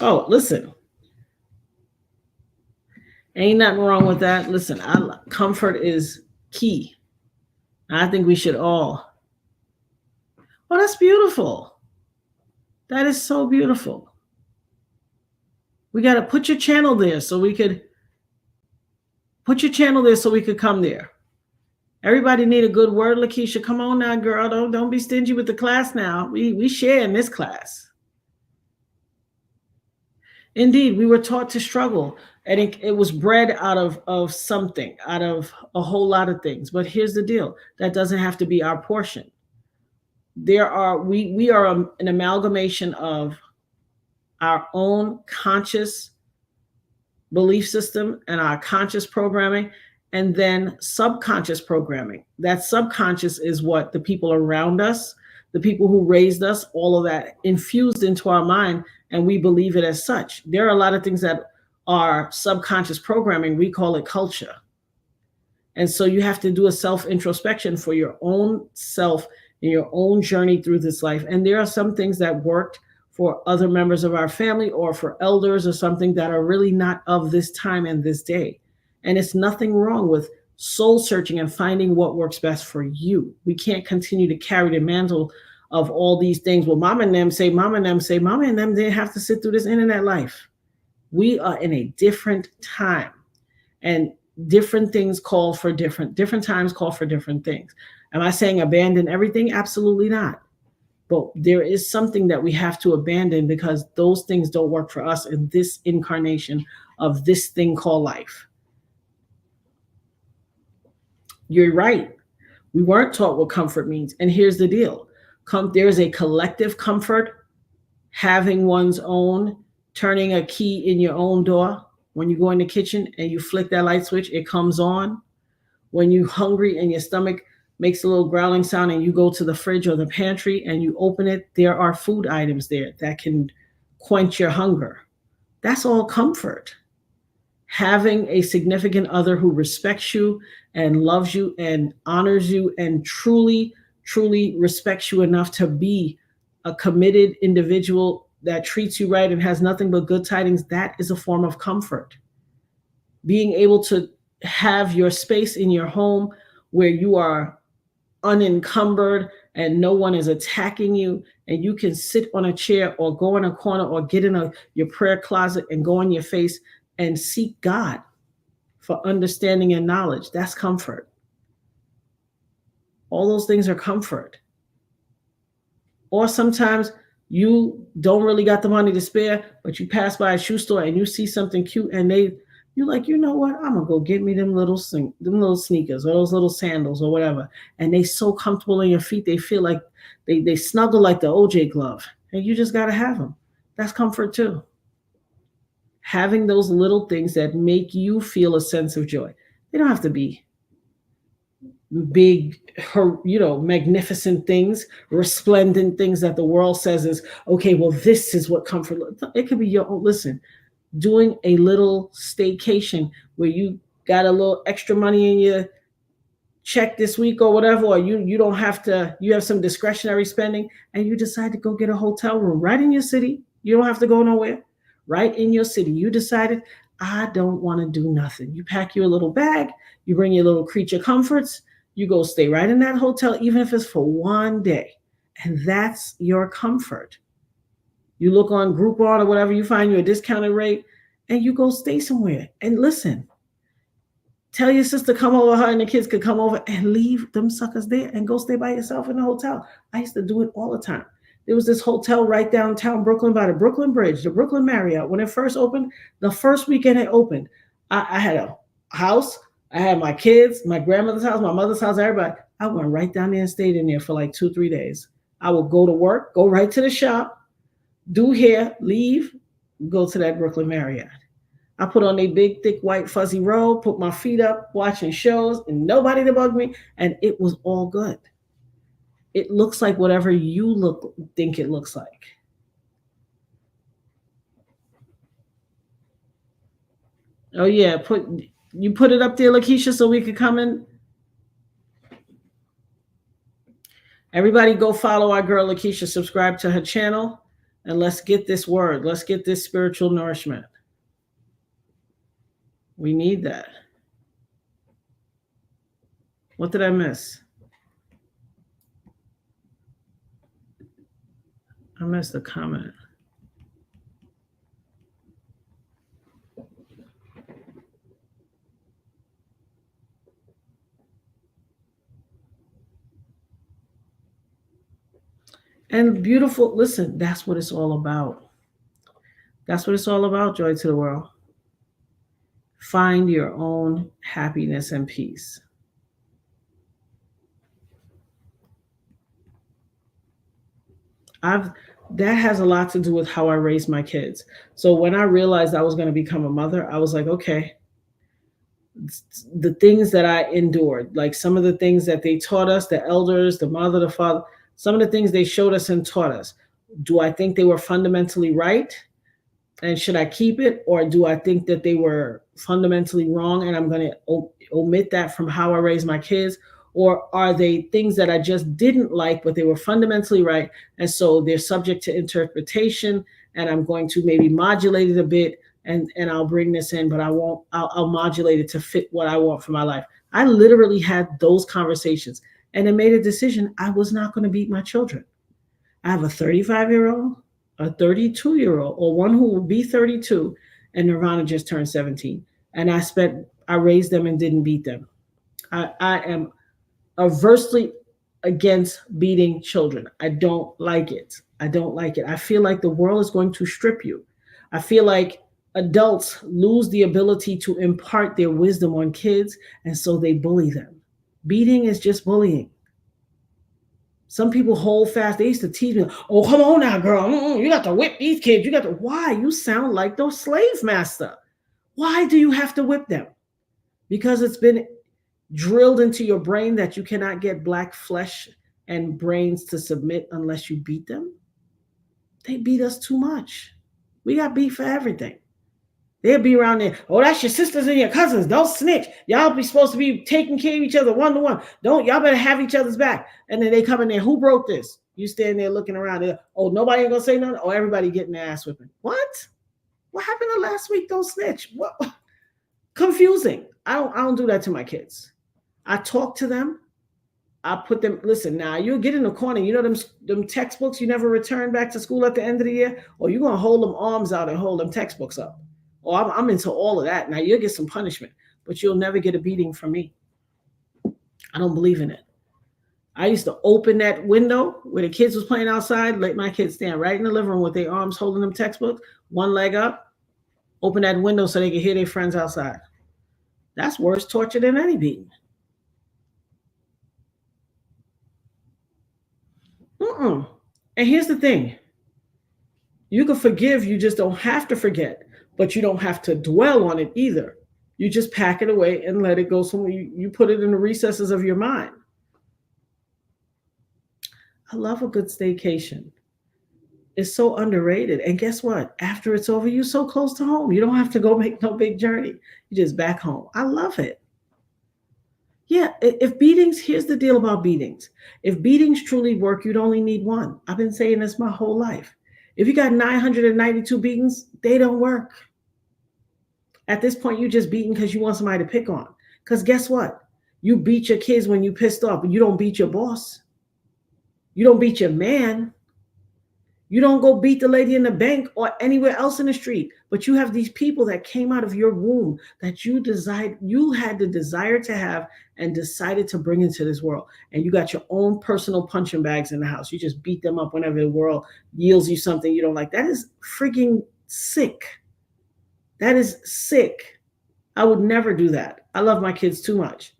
Oh, listen. Ain't nothing wrong with that. Listen, comfort is key. I think we should all. Oh, that's beautiful. That is so beautiful. We got to put your channel there so we could come there. Everybody need a good word, Lakeisha. Come on now, girl. Don't be stingy with the class now. We share in this class. Indeed, we were taught to struggle, and it was bred out of something, out of a whole lot of things. But here's the deal: that doesn't have to be our portion. We are an amalgamation of our own conscious belief system and our conscious programming, and then subconscious programming. That subconscious is what the people around us, the people who raised us, all of that infused into our mind, and we believe it as such. There are a lot of things that are subconscious programming. We call it culture. And so you have to do a self-introspection for your own self in your own journey through this life. And there are some things that worked for other members of our family or for elders or something that are really not of this time and this day. And it's nothing wrong with soul searching and finding what works best for you. We can't continue to carry the mantle of all these things. Well, mama and them say, mama and them say, mama and them didn't have to sit through this internet life. We are in a different time, and different things call for different times call for different things. Am I saying abandon everything? Absolutely not. But there is something that we have to abandon because those things don't work for us in this incarnation of this thing called life. You're right. We weren't taught what comfort means. And here's the deal. There's a collective comfort, having one's own, turning a key in your own door. When you go in the kitchen and you flick that light switch, it comes on. When you're hungry and your stomach makes a little growling sound and you go to the fridge or the pantry and you open it, there are food items there that can quench your hunger. That's all comfort. Having a significant other who respects you and loves you and honors you and truly respects you enough to be a committed individual that treats you right and has nothing but good tidings, that is a form of comfort. Being able to have your space in your home where you are unencumbered and no one is attacking you, and you can sit on a chair or go in a corner or get in your prayer closet and go on your face and seek God for understanding and knowledge. That's comfort. All those things are comfort. Or sometimes you don't really got the money to spare, but you pass by a shoe store and you see something cute and you're like, you know what? I'm gonna go get me them little sneakers or those little sandals or whatever. And they so comfortable in your feet, they feel like they snuggle like the OJ glove, and you just gotta have them. That's comfort too. Having those little things that make you feel a sense of joy. They don't have to be big, magnificent things, resplendent things that the world says is, okay, well, this is what comfort looks like. It could be your own. Listen, doing a little staycation where you got a little extra money in your check this week or whatever, or you don't have to, you have some discretionary spending and you decide to go get a hotel room right in your city. You don't have to go nowhere. Right in your city. You decided, I don't want to do nothing. You pack your little bag, you bring your little creature comforts, you go stay right in that hotel, even if it's for one day. And that's your comfort. You look on Groupon or whatever, you find you a discounted rate, and you go stay somewhere. And listen, Tell your sister come over, her and the kids could come over and leave them suckers there and go stay by yourself in the hotel. I used to do it all the time. There was this hotel right downtown Brooklyn by the Brooklyn Bridge, the Brooklyn Marriott. When it first opened, the first weekend it opened, I had a house. I had my kids, my grandmother's house, my mother's house, everybody. I went right down there and stayed in there for like 2, 3 days. I would go to work, go right to the shop, do hair, leave, go to that Brooklyn Marriott. I put on a big, thick, white, fuzzy robe, put my feet up, watching shows, and nobody to bug me, and it was all good. It looks like whatever you think it looks like. Oh yeah, put it up there, Lakeisha, so we could come in. Everybody go follow our girl Lakeisha, subscribe to her channel, and let's get this word. Let's get this spiritual nourishment. We need that. What did I miss? I missed a comment. And beautiful, listen, that's what it's all about. That's what it's all about, joy to the world. Find your own happiness and peace. That has a lot to do with how I raised my kids. So when I realized I was going to become a mother, I was like, okay, the things that I endured, like some of the things that they taught us, the elders, the mother, the father, some of the things they showed us and taught us. Do I think they were fundamentally right? And should I keep it? Or do I think that they were fundamentally wrong and I'm going to omit that from how I raise my kids? Or are they things that I just didn't like, but they were fundamentally right? And so they're subject to interpretation, and I'm going to maybe modulate it a bit, and I'll bring this in, but I'll modulate it to fit what I want for my life. I literally had those conversations and I made a decision. I was not going to beat my children. I have a 35-year-old, a 32-year-old, or one who will be 32, and Nirvana just turned 17. And I raised them and didn't beat them. I am aversely against beating children. I don't like it. I don't like it. I feel like the world is going to strip you. I feel like adults lose the ability to impart their wisdom on kids, and so they bully them. Beating is just bullying. Some people hold fast. They used to tease me, oh, come on now, girl. You got to whip these kids. You got to. Why? You sound like those slave master. Why do you have to whip them? Because it's been drilled into your brain that you cannot get black flesh and brains to submit unless you beat them. They beat us too much. We got beat for everything. They'll be around there. Oh, that's your sisters and your cousins. Don't snitch. Y'all be supposed to be taking care of each other one to one. Y'all better have each other's back. And then they come in there. Who broke this? You stand there looking around there. Oh, nobody ain't gonna say nothing. Oh, everybody getting their ass whipping. What? What happened to last week? Don't snitch. What? Confusing. I don't do that to my kids. I talk to them. I put them, listen, now you'll get in the corner. You know them textbooks you never return back to school at the end of the year? Or you're going to hold them arms out and hold them textbooks up. Or I'm into all of that. Now you'll get some punishment, but you'll never get a beating from me. I don't believe in it. I used to open that window where the kids was playing outside, let my kids stand right in the living room with their arms holding them textbooks, one leg up, open that window so they could hear their friends outside. That's worse torture than any beating. And here's the thing. You can forgive, you just don't have to forget, but you don't have to dwell on it either. You just pack it away and let it go somewhere. You put it in the recesses of your mind. I love a good staycation. It's so underrated. And guess what? After it's over, you're so close to home. You don't have to go make no big journey. You're just back home. I love it. Yeah, if beatings, here's the deal about beatings. If beatings truly work, you'd only need one. I've been saying this my whole life. If you got 992 beatings, they don't work. At this point, you're just beating because you want somebody to pick on. Because guess what? You beat your kids when you pissed off, but you don't beat your boss. You don't beat your man. You don't go beat the lady in the bank or anywhere else in the street, but you have these people that came out of your womb that you had the desire to have and decided to bring into this world. And you got your own personal punching bags in the house. You just beat them up whenever the world yields you something you don't like. That is freaking sick. That is sick. I would never do that. I love my kids too much.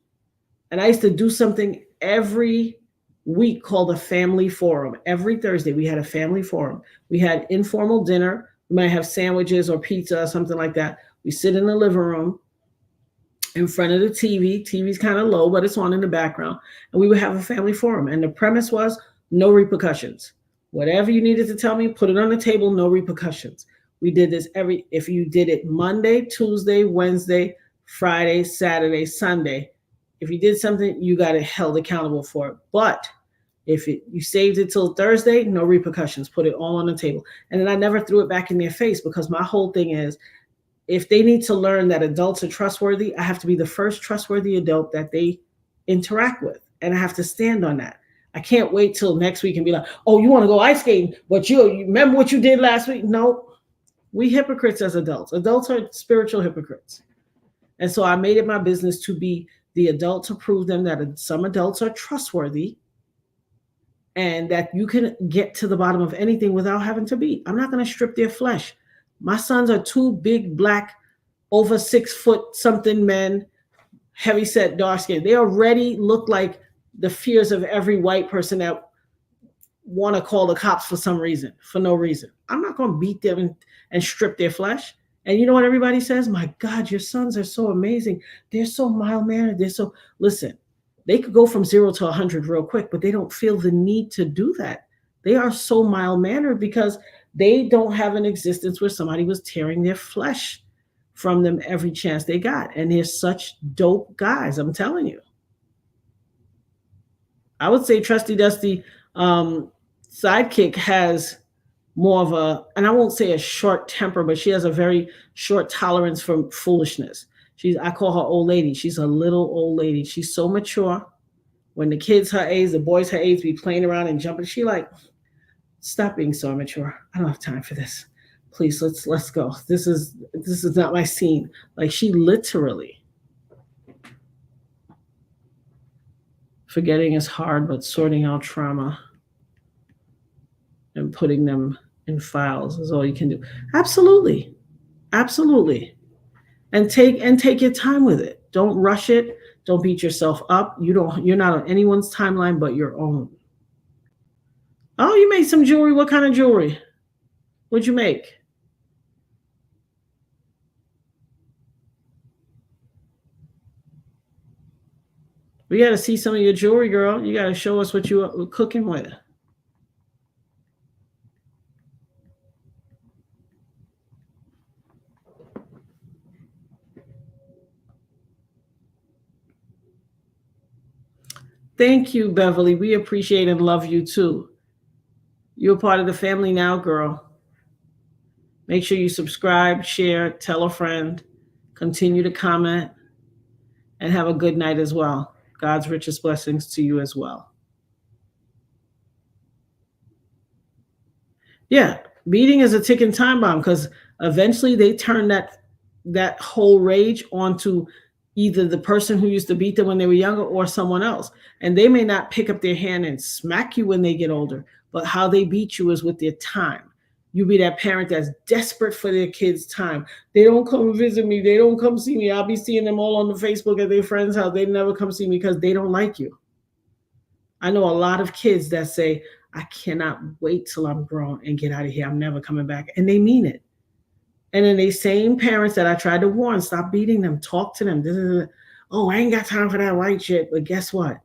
And I used to do something every week called a family forum. Every Thursday, we had a family forum. We had informal dinner. We might have sandwiches or pizza or something like that. We sit in the living room in front of the TV. TV's kind of low, but it's on in the background. And we would have a family forum. And the premise was no repercussions. Whatever you needed to tell me, put it on the table, no repercussions. We did this if you did it Monday, Tuesday, Wednesday, Friday, Saturday, Sunday. If you did something, you got it held accountable for it. But if you saved it till Thursday, no repercussions. Put it all on the table. And then I never threw it back in their face, because my whole thing is, if they need to learn that adults are trustworthy, I have to be the first trustworthy adult that they interact with. And I have to stand on that. I can't wait till next week and be like, oh, you want to go ice skating, but you remember what you did last week? No, we hypocrites as adults. Adults are spiritual hypocrites. And so I made it my business to be the adult, to prove them that some adults are trustworthy and that you can get to the bottom of anything without having to beat. I'm not going to strip their flesh. My sons are two big, black, over 6 foot something men, heavy set, dark skin. They already look like the fears of every white person that want to call the cops for some reason, for no reason. I'm not going to beat them and strip their flesh. And you know what everybody says? My God, your sons are so amazing. They're so mild-mannered. Listen, they could go from 0 to 100 real quick, but they don't feel the need to do that. They are so mild-mannered because they don't have an existence where somebody was tearing their flesh from them every chance they got. And they're such dope guys, I'm telling you. I would say Trusty Dusty sidekick has more of a, and I won't say a short temper, but she has a very short tolerance for foolishness. I call her old lady. She's a little old lady. She's so mature. When the kids her age, the boys her age, be playing around and jumping, she like, stop being so immature. I don't have time for this. Please, let's go. This is not my scene. Like, she literally, forgetting is hard, but sorting out trauma and putting them in files is all you can do. Absolutely. Absolutely. And take your time with it. Don't rush it. Don't beat yourself up. You're not on anyone's timeline but your own. Oh, you made some jewelry. What kind of jewelry? What'd you make? We got to see some of your jewelry, girl. You got to show us what you are cooking with. Thank you, Beverly. We appreciate and love you too. You're part of the family now, girl. Make sure you subscribe, share, tell a friend, continue to comment, and have a good night as well. God's richest blessings to you as well. Yeah, beating is a ticking time bomb, because eventually they turn that whole rage onto either the person who used to beat them when they were younger or someone else. And they may not pick up their hand and smack you when they get older, but how they beat you is with their time. You be that parent that's desperate for their kids' time. They don't come visit me. They don't come see me. I'll be seeing them all on the Facebook at their friend's house. They never come see me because they don't like you. I know a lot of kids that say, I cannot wait till I'm grown and get out of here. I'm never coming back. And they mean it. And then they same parents that I tried to warn, stop beating them, talk to them. Oh, I ain't got time for that white shit. But guess what?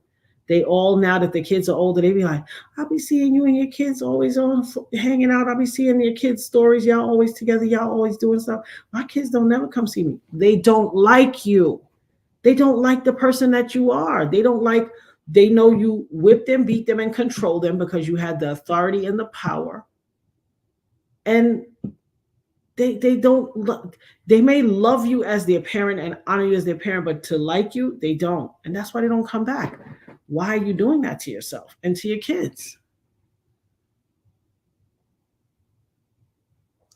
They all, now that the kids are older, they be like, I'll be seeing you and your kids always on hanging out. I'll be seeing your kids' stories. Y'all always together. Y'all always doing stuff. My kids don't never come see me. They don't like you. They don't like the person that you are. They know you whip them, beat them, and control them because you had the authority and the power. And they may love you as their parent and honor you as their parent, but to like you, they don't. And that's why they don't come back. Why are you doing that to yourself and to your kids?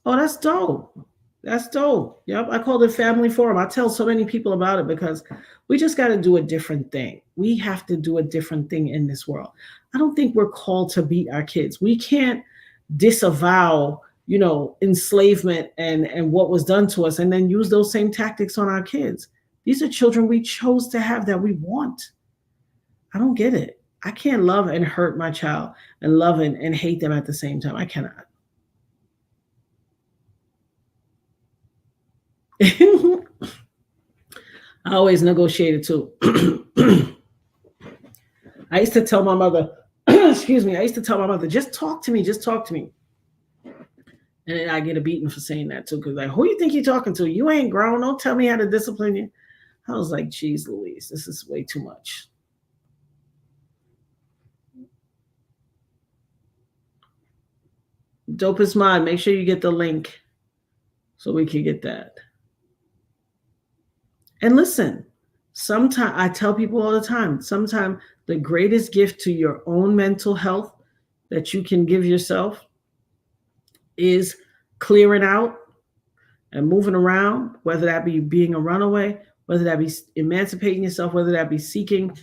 Oh, that's dope. That's dope. Yep. I called it Family Forum. I tell so many people about it because we just got to do a different thing. We have to do a different thing in this world. I don't think we're called to beat our kids. We can't disavow, enslavement and what was done to us and then use those same tactics on our kids. These are children we chose to have that we want. I don't get it. I can't love and hurt my child and love and hate them at the same time. I cannot. I always negotiated too. I used to tell my mother, excuse me, I used to tell my mother, just talk to me, just talk to me. And then I get a beating for saying that too, because like, who you think you're talking to? You ain't grown. Don't tell me how to discipline you. I was like, geez, Louise, this is way too much. Dopest Mod, make sure you get the link so we can get that. And listen, sometimes I tell people all the time, sometimes the greatest gift to your own mental health that you can give yourself is clearing out and moving around, whether that be being a runaway, whether that be emancipating yourself, whether that be seeking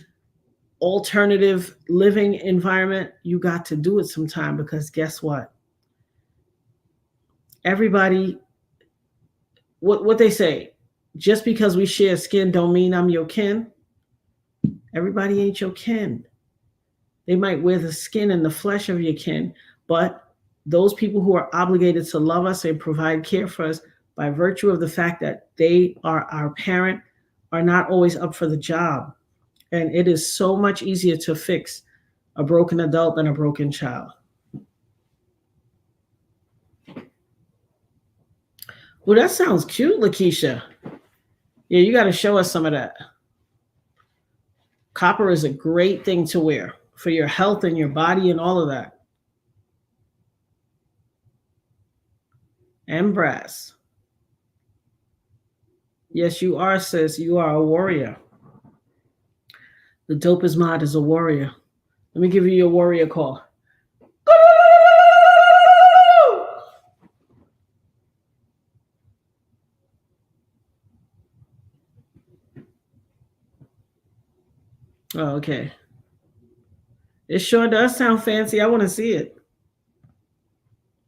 alternative living environment. You got to do it sometime, because guess what? Everybody, what they say, just because we share skin don't mean I'm your kin. Everybody ain't your kin. They might wear the skin and the flesh of your kin, but those people who are obligated to love us and provide care for us by virtue of the fact that they are our parent are not always up for the job. And it is so much easier to fix a broken adult than a broken child. Well, that sounds cute, Lakeisha. Yeah, you got to show us some of that. Copper is a great thing to wear for your health and your body and all of that. And brass. Yes, you are, sis. You are a warrior. The Dopest Mod is a warrior. Let me give you your warrior call. Oh, okay. It sure does sound fancy. I want to see it.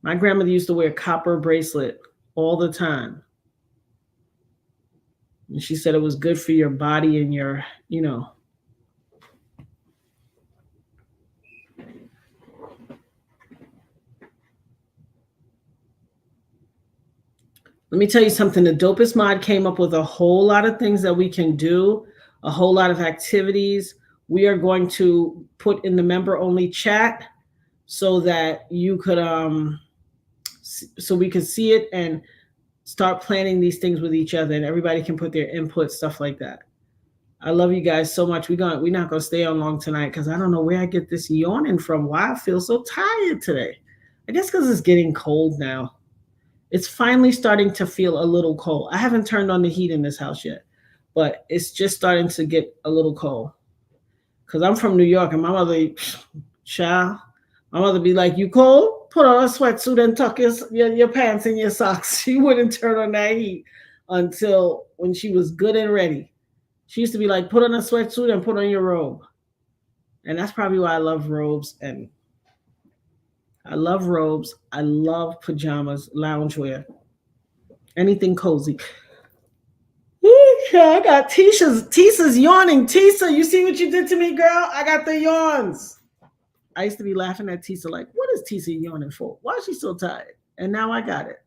My grandmother used to wear a copper bracelet all the time. And she said it was good for your body and your, Let me tell you something. The Dopest Mod came up with a whole lot of things that we can do, a whole lot of activities. We are going to put in the member-only chat so that you could, so we could see it and start planning these things with each other, and everybody can put their input, stuff like that. I love you guys so much. We're not gonna stay on long tonight because I don't know where I get this yawning from. Why I feel so tired today? I guess because it's getting cold now. It's finally starting to feel a little cold. I haven't turned on the heat in this house yet, but it's just starting to get a little cold. Because I'm from New York, and my mother, child, my mother be like, you cold? Put on a sweatsuit and tuck your pants in your socks. She wouldn't turn on that heat until when she was good and ready. She used to be like, put on a sweatsuit and put on your robe. And that's probably why I love robes. And I love robes. I love pajamas, loungewear, anything cozy. I got Tissa's yawning. Tissa, you see what you did to me, girl? I got the yawns. I used to be laughing at Tissa like, what is Tissa yawning for? Why is she so tired? And now I got it.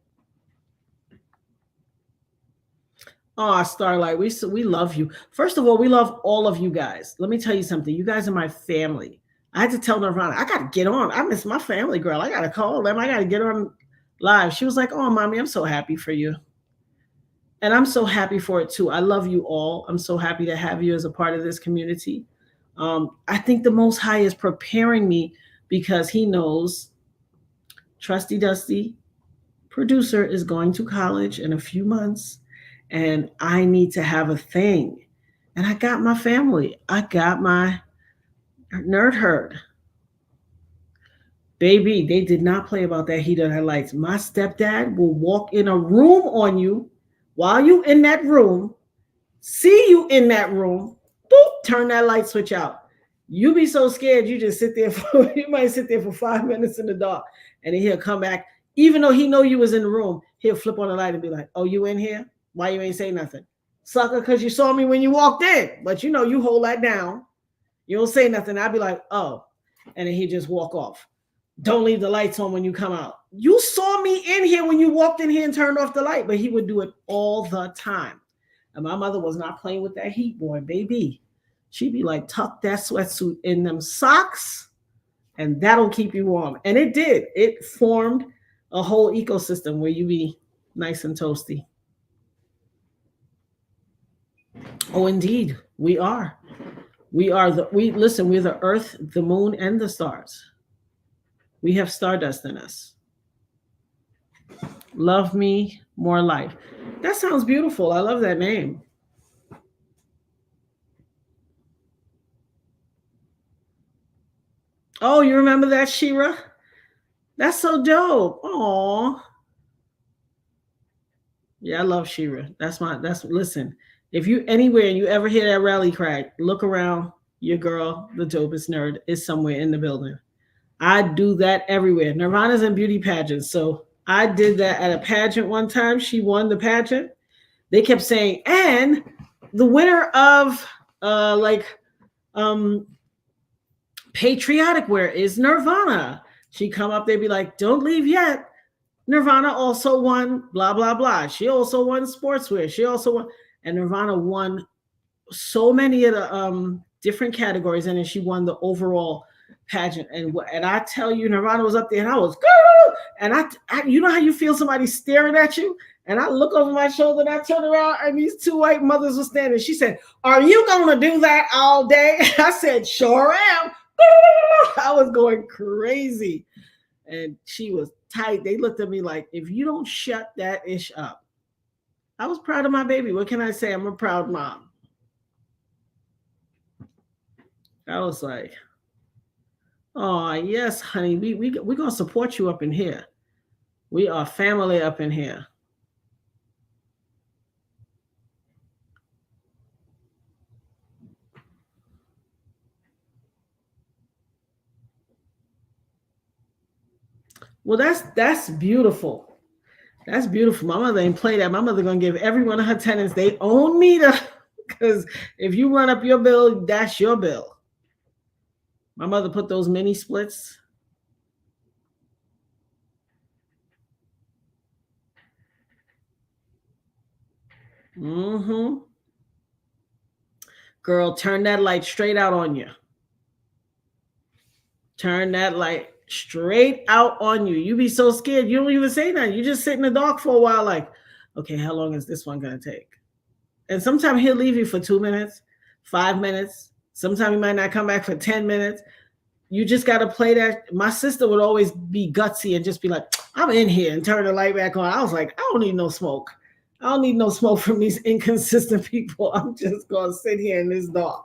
Oh, Starlight, we love you. First of all, we love all of you guys. Let me tell you something. You guys are my family. I had to tell Nirvana, I got to get on. I miss my family, girl. I got to call them. I got to get on live. She was like, oh, Mommy, I'm so happy for you. And I'm so happy for it, too. I love you all. I'm so happy to have you as a part of this community. I think the Most High is preparing me because he knows Trusty Dusty, producer, is going to college in a few months. And I need to have a thing. And I got my family. I got my nerd herd. Baby, they did not play about that heat or that lights. My stepdad will walk in a room on you while you in that room, see you in that room, boop, turn that light switch out. You be so scared, you just sit there for you might sit there for 5 minutes in the dark, and then he'll come back. Even though he know you was in the room, he'll flip on the light and be like, "Oh, you in here? Why you ain't say nothing, sucker? Because you saw me when you walked in, but you know you hold that down. You don't say nothing." I'd be like, "Oh," and then he just walk off. Don't leave the lights on when you come out. You saw me in here when you walked in here and turned off the light, but he would do it all the time. And my mother was not playing with that heat, boy, baby. She'd be like, tuck that sweatsuit in them socks, and that'll keep you warm. And it did. It formed a whole ecosystem where you be nice and toasty. Oh, indeed, we are. We listen, we're the earth, the moon, and the stars. We have stardust in us. Love me, more life. That sounds beautiful. I love that name. Oh, you remember that, Shira? That's so dope. Aw. Yeah, I love Shira. That's listen. If you anywhere and you ever hear that rally cry, look around. Your girl, the dopest nerd, is somewhere in the building. I do that everywhere. Nirvana's in beauty pageants. So I did that at a pageant one time. She won the pageant. They kept saying, and the winner of like um patriotic wear is Nirvana. She come up, they'd be like, don't leave yet. Nirvana also won blah blah blah. She also won sportswear. She also won, and Nirvana won so many of the different categories, and then she won the overall pageant. And I tell you, Nirvana was up there, and I was girl, and I you know how you feel somebody staring at you, and I look over my shoulder, and I turn around, and these two white mothers were standing. She said, "Are you gonna do that all day?" I said, "Sure am." I was going crazy, and she was tight. They looked at me like, "If you don't shut that ish up." I was proud of my baby. What can I say? I'm a proud mom. I was like, oh, yes, honey, we're going to support you up in here. We are family up in here. Well, that's beautiful. That's beautiful. My mother ain't play that. My mother gonna give every one of her tenants they own meter, because if you run up your bill, that's your bill. My mother put those mini splits. Mm-hmm. Girl, turn that light straight out on you. Turn that light straight out on you. You be so scared, you don't even say nothing. You just sit in the dark for a while, like, okay, how long is this one gonna take? And sometimes he'll leave you for 2 minutes, 5 minutes. Sometimes he might not come back for 10 minutes. You just got to play that. My sister would always be gutsy and just be like, I'm in here, and turn the light back on. I was like, I don't need no smoke. I don't need no smoke from these inconsistent people. I'm just going to sit here in this dark.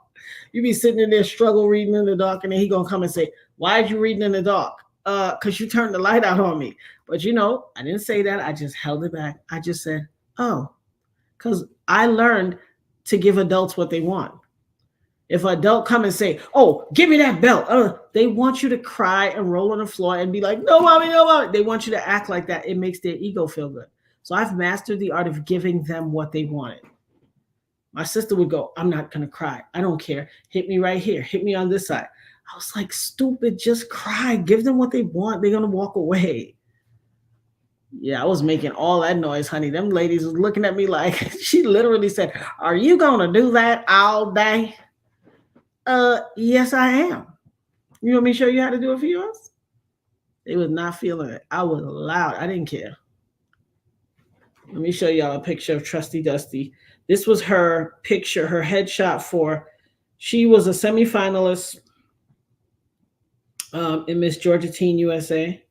You be sitting in there, struggle reading in the dark, and then he going to come and say, why are you reading in the dark? Because you turned the light out on me. But I didn't say that. I just held it back. I just said, oh, because I learned to give adults what they want. If an adult come and say, "Oh, give me that belt," they want you to cry and roll on the floor and be like, "No, mommy, no, mommy." They want you to act like that. It makes their ego feel good. So I've mastered the art of giving them what they wanted. My sister would go, "I'm not gonna cry. I don't care. Hit me right here. Hit me on this side." I was like, "Stupid. Just cry. Give them what they want. They're gonna walk away." Yeah, I was making all that noise, honey. Them ladies was looking at me like she literally said, "Are you gonna do that all day?" Yes, I am. You want me to show you how to do it for yours? They was not feeling it. I was loud. I didn't care. Let me show y'all a picture of Trusty Dusty. This was her picture, her headshot for. She was a semifinalist in Miss Georgia Teen USA.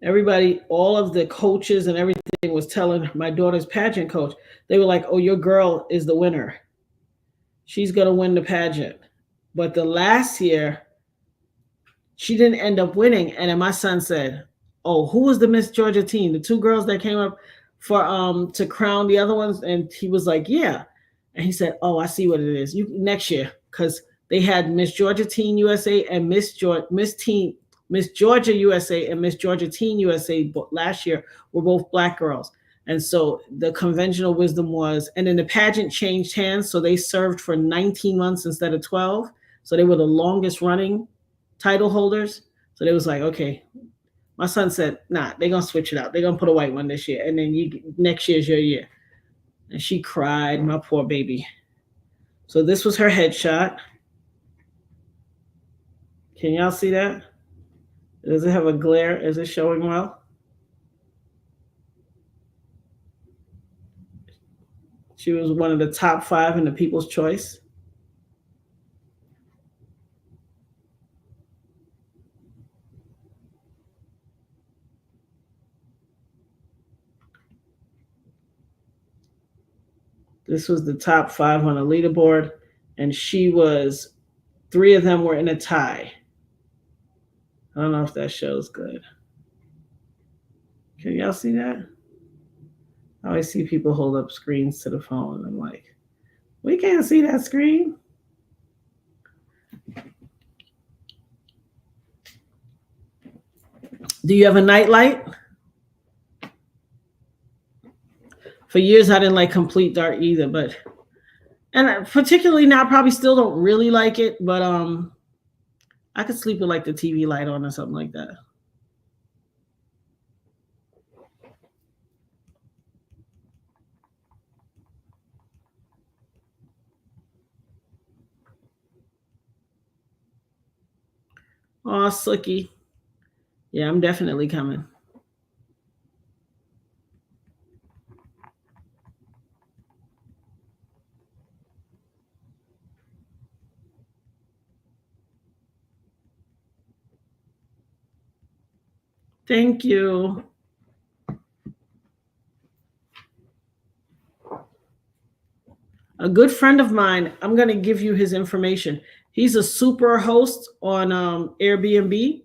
Everybody, all of the coaches and everything was telling my daughter's pageant coach, they were like, oh, your girl is the winner. She's going to win the pageant. But the last year, she didn't end up winning. And then my son said, oh, who was the Miss Georgia team? The two girls that came up for to crown the other ones? And he was like, yeah. And he said, oh, I see what it is. You next year, because they had Miss Georgia Teen USA and Miss Georgia USA and Miss Georgia Teen USA last year were both black girls. And so the conventional wisdom was, and then the pageant changed hands. So they served for 19 months instead of 12. So they were the longest running title holders. So they was like, okay, my son said, nah, they're going to switch it out. They're going to put a white one this year. And then next year's your year. And she cried, my poor baby. So this was her headshot. Can y'all see that? Does it have a glare? Is it showing well? She was one of the top 5 in the People's Choice. This was the top 5 on the leaderboard, and she was, 3 of them were in a tie. I don't know if that shows good. Can y'all see that? I always see people hold up screens to the phone, and I'm like, we can't see that screen. Do you have a nightlight? For years, I didn't like complete dark either, but, and particularly now, I probably still don't really like it, but I could sleep with like the TV light on or something like that. Oh, Slicky. Yeah, I'm definitely coming. Thank you. A good friend of mine, I'm going to give you his information. He's a super host on Airbnb.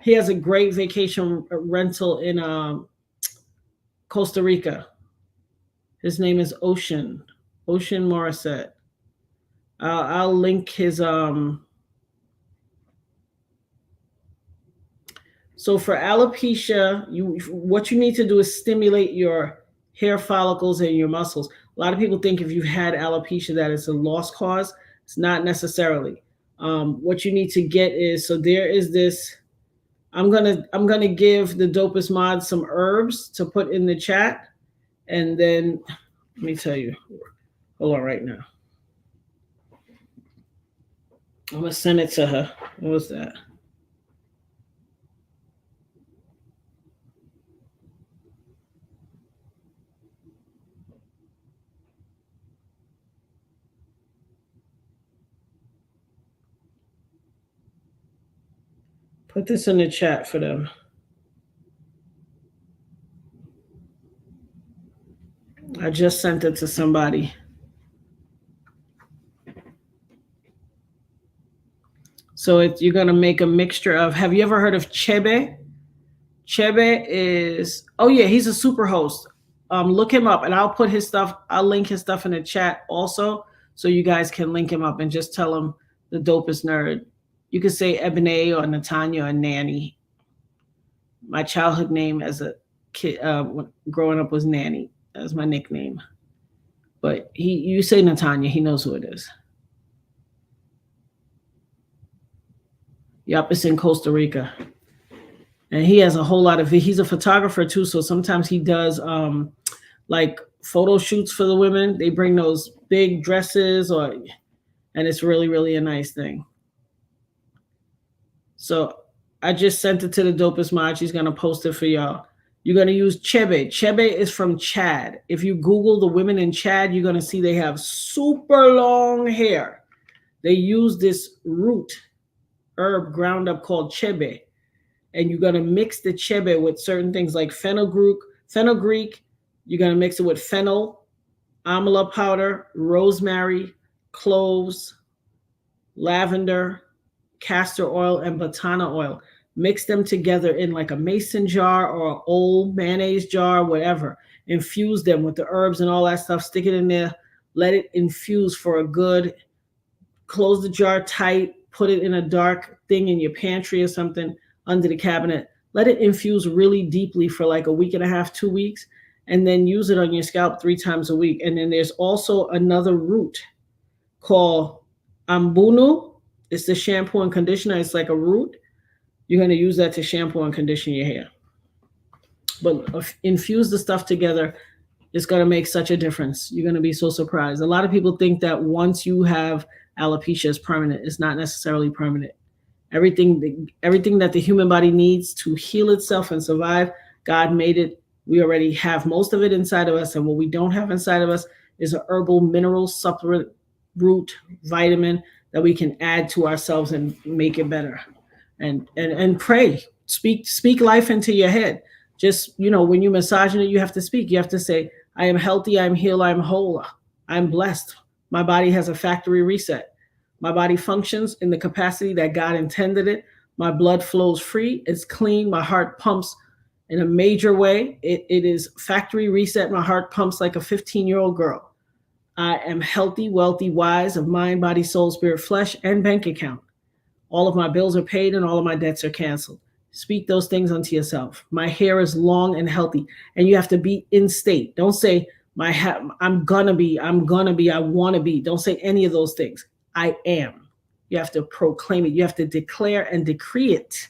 He has a great vacation rental in Costa Rica. His name is Ocean Morissette. I'll link his so for alopecia, what you need to do is stimulate your hair follicles and your muscles. A lot of people think if you've had alopecia that it's a lost cause. It's not necessarily. What you need to get is, so there is this. I'm gonna give the dopest mod some herbs to put in the chat, and then let me tell you. Hold on right now. I'm gonna send it to her. What was that? Put this in the chat for them. I just sent it to somebody. So you're going to make a mixture of, have you ever heard of Chebe? Chebe is, oh yeah, he's a super host. Look him up, and I'll put his stuff, I'll link his stuff in the chat also, so you guys can link him up and just tell him the dopest nerd. You could say Ebony or Natanya or Nanny. My childhood name as a kid, growing up, was Nanny. That was my nickname. But you say Natanya, he knows who it is. Yup, it's in Costa Rica. And he has a whole lot of, he's a photographer too, so sometimes he does like photo shoots for the women. They bring those big dresses, and it's really, really a nice thing. So I just sent it to the dopest mod. She's going to post it for y'all. You're going to use Chebe. Chebe is from Chad. If you Google the women in Chad, you're going to see they have super long hair. They use this root herb ground up called Chebe. and you're going to mix the chebe with certain things like fenugreek. You're going to mix it with fennel, amla powder, rosemary, cloves, lavender, castor oil, and batana oil. Mix them together in like a mason jar or an old mayonnaise jar, whatever. Infuse them with the herbs and all that stuff. Stick it in there. Let it infuse for a good, close the jar tight, put it in a dark thing in your pantry or something under the cabinet. Let it infuse really deeply for like a week and a half, 2 weeks, and then use it on your scalp 3 times a week. And then there's also another root called ambunu. It's the shampoo and conditioner. It's like a root. You're going to use that to shampoo and condition your hair. But infuse the stuff together. It's going to make such a difference. You're going to be so surprised. A lot of people think that once you have alopecia, it's permanent. It's not necessarily permanent. Everything that the human body needs to heal itself and survive, God made it. We already have most of it inside of us. And what we don't have inside of us is a herbal mineral supplement, root, vitamin that we can add to ourselves and make it better. And pray. Speak life into your head. Just, when you're massaging it, you have to speak. You have to say, I am healthy, I'm healed, I'm whole, I'm blessed. My body has a factory reset. My body functions in the capacity that God intended it. My blood flows free. It's clean. My heart pumps in a major way. It is factory reset. My heart pumps like a 15-year-old girl. I am healthy, wealthy, wise of mind, body, soul, spirit, flesh, and bank account. All of my bills are paid and all of my debts are canceled. Speak those things unto yourself. My hair is long and healthy. And you have to be in state. Don't say, I'm gonna be, I want to be. Don't say any of those things. I am. You have to proclaim it. You have to declare and decree it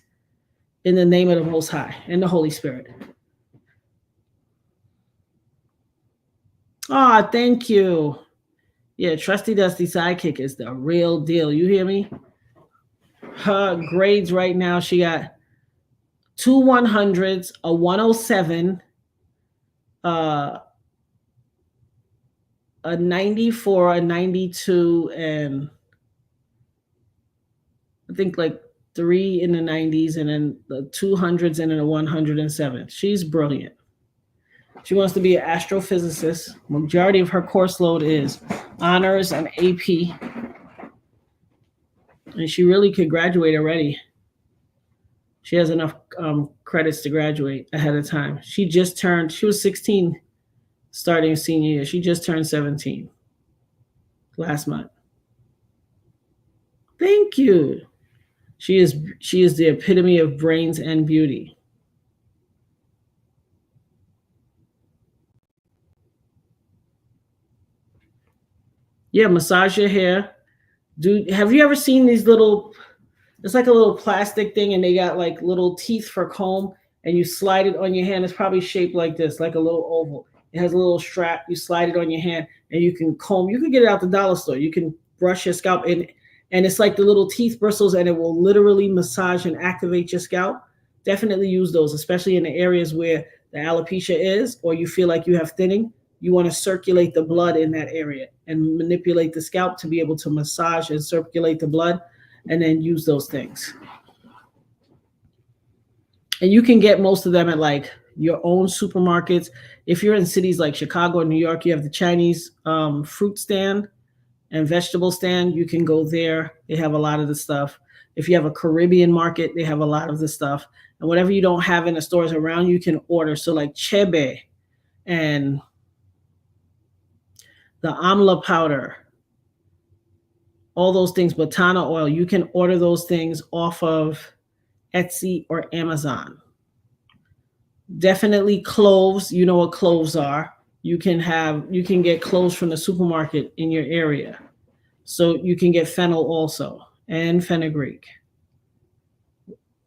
in the name of the Most High and the Holy Spirit. Oh, thank you. Yeah, Trusty Dusty Sidekick is the real deal. You hear me? Her grades right now, she got 2 100s, a 107, a 94, a 92, and I think like 3 in the 90s, and then the 200s and then a 107. She's brilliant. She wants to be an astrophysicist. Majority of her course load is honors and AP. And she really could graduate already. She has enough credits to graduate ahead of time. She was 16 starting senior year. She just turned 17 last month. Thank you. She is the epitome of brains and beauty. Yeah, massage your hair. Have you ever seen these little, it's like a little plastic thing and they got like little teeth for comb and you slide it on your hand. It's probably shaped like this, like a little oval. It has a little strap. You slide it on your hand and you can comb. You can get it out the dollar store. You can brush your scalp and it's like the little teeth bristles and it will literally massage and activate your scalp. Definitely use those, especially in the areas where the alopecia is or you feel like you have thinning. You want to circulate the blood in that area and manipulate the scalp to be able to massage and circulate the blood and then use those things. And you can get most of them at like your own supermarkets. If you're in cities like Chicago or New York, you have the Chinese fruit stand and vegetable stand. You can go there. They have a lot of the stuff. If you have a Caribbean market, they have a lot of the stuff. And whatever you don't have in the stores around, you can order. So like chebe and the amla powder, all those things, batana oil, you can order those things off of Etsy or Amazon. Definitely cloves. You know what cloves are. You can get cloves from the supermarket in your area. So you can get fennel also and fenugreek,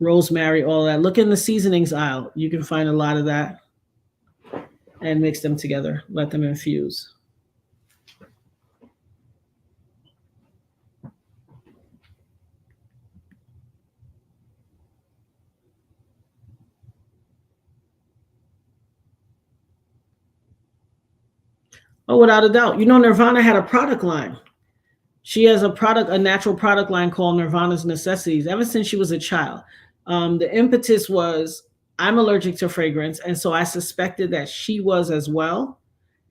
rosemary, all that. Look in the seasonings aisle. You can find a lot of that and mix them together. Let them infuse. Oh, without a doubt. Nirvana had a product line. She has a natural product line called Nirvana's Necessities ever since she was a child. The impetus was I'm allergic to fragrance, and so I suspected that she was as well.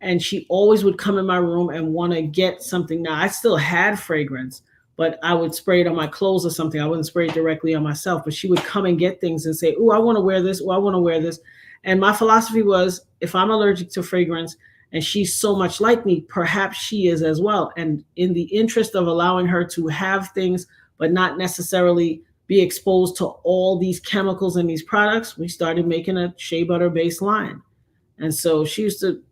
And she always would come in my room and want to get something. Now, I still had fragrance, but I would spray it on my clothes or something. I wouldn't spray it directly on myself, but she would come and get things and say, "Oh, I want to wear this. Oh, I want to wear this." And my philosophy was, if I'm allergic to fragrance and she's so much like me, perhaps she is as well. And in the interest of allowing her to have things, but not necessarily be exposed to all these chemicals and these products, we started making a shea butter based line. And so she used to,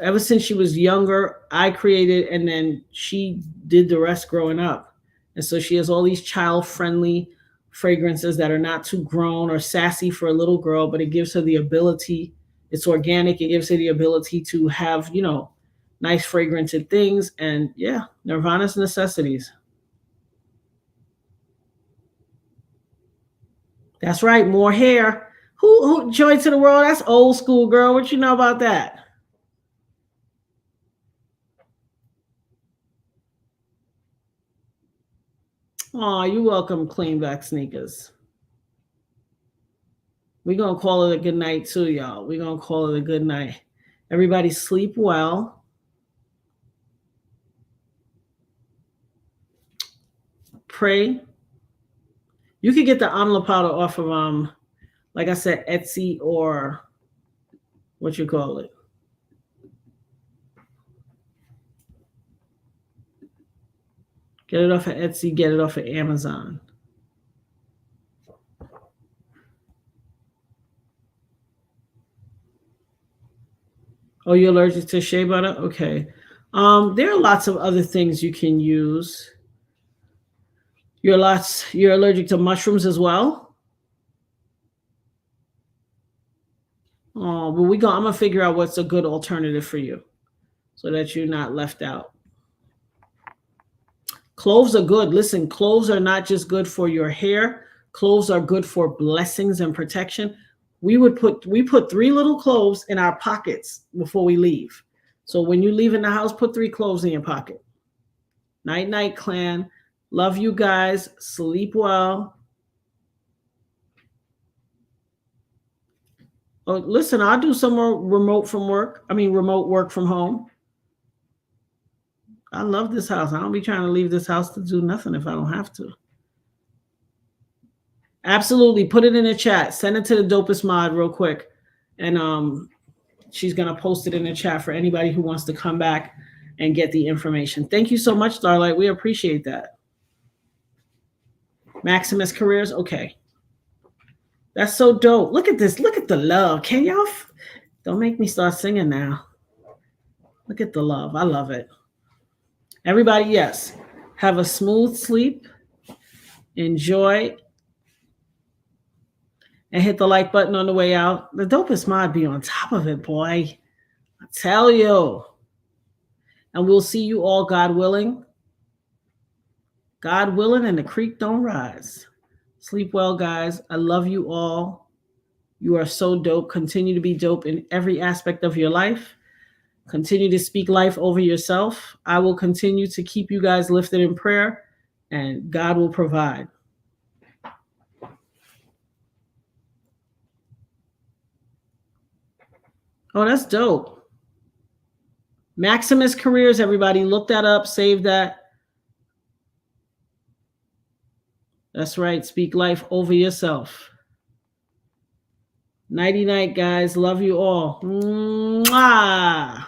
ever since she was younger, I created, and then she did the rest growing up. And so she has all these child friendly fragrances that are not too grown or sassy for a little girl, but it gives her the ability, it's organic, it gives her the ability to have, nice fragrance and things. And yeah, Nirvana's necessities. That's right, more hair. Who joy to the world? That's old school, girl. What you know about that? Oh, you're welcome, clean back sneakers. We're gonna call it a good night too, y'all. We're gonna call it a good night. Everybody sleep well. Pray. You could get the amla powder off of like I said, Etsy, or what you call it. Get it off of Etsy, get it off of Amazon. Oh, you're allergic to shea butter? Okay. There are lots of other things you can use. You're allergic to mushrooms as well? Oh, well, I'm gonna figure out what's a good alternative for you so that you're not left out. Cloves are good. Listen, cloves are not just good for your hair. Cloves are good for blessings and protection. We put 3 little cloves in our pockets before we leave. So when you leave in the house, put 3 cloves in your pocket. Night, night, clan. Love you guys. Sleep well. Oh, listen, I'll do some more remote work from home. I love this house. I don't be trying to leave this house to do nothing if I don't have to. Absolutely. Put it in the chat. Send it to the dopest mod real quick. And she's going to post it in the chat for anybody who wants to come back and get the information. Thank you so much, Starlight. We appreciate that. Maximus Careers. Okay. That's so dope. Look at this. Look at the love. Can y'all? Don't make me start singing now. Look at the love. I love it. Everybody, yes. Have a smooth sleep. Enjoy. And hit the like button on the way out. The dopest mod be on top of it, boy. I tell you. And we'll see you all, God willing. God willing, and the creek don't rise. Sleep well, guys. I love you all. You are so dope. Continue to be dope in every aspect of your life. Continue to speak life over yourself. I will continue to keep you guys lifted in prayer, and God will provide. Oh, that's dope. Maximus Careers, everybody. Look that up. Save that. That's right. Speak life over yourself. Nighty night, guys. Love you all. Mwah!